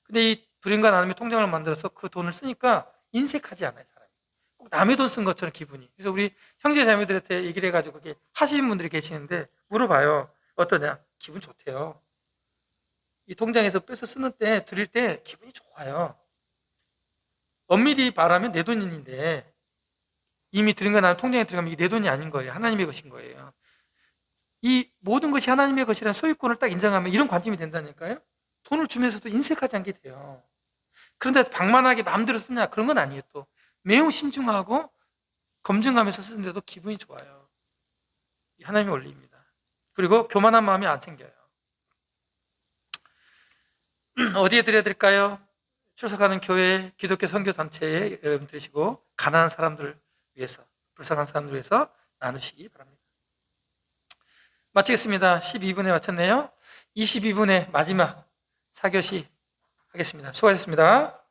근데 이 드린 거 나눔의 통장을 만들어서 그 돈을 쓰니까 인색하지 않아요. 사람이. 꼭 남의 돈 쓴 것처럼 기분이. 그래서 우리 형제 자매들한테 얘기를 해가지고 그게 하시는 분들이 계시는데 물어봐요. 어떠냐? 기분 좋대요. 이 통장에서 빼서 쓰는 때 드릴 때 기분이 좋아요. 엄밀히 말하면 내 돈인데 이미 드린 거 나눔 통장에 들어가면 이게 내 돈이 아닌 거예요. 하나님의 것인 거예요. 이 모든 것이 하나님의 것이라는 소유권을 딱 인정하면 이런 관점이 된다니까요. 돈을 주면서도 인색하지 않게 돼요. 그런데 방만하게 마음대로 쓰냐? 그런 건 아니에요. 또 매우 신중하고 검증하면서 쓰는데도 기분이 좋아요. 하나님의 원리입니다. 그리고 교만한 마음이 안 생겨요. 어디에 드려야 될까요? 출석하는 교회, 기독교 선교단체에 여러분 드시고 가난한 사람들 위해서, 불쌍한 사람들 위해서 나누시기 바랍니다. 마치겠습니다. 12분에 마쳤네요. 22분에 마지막 4교시 하겠습니다. 수고하셨습니다.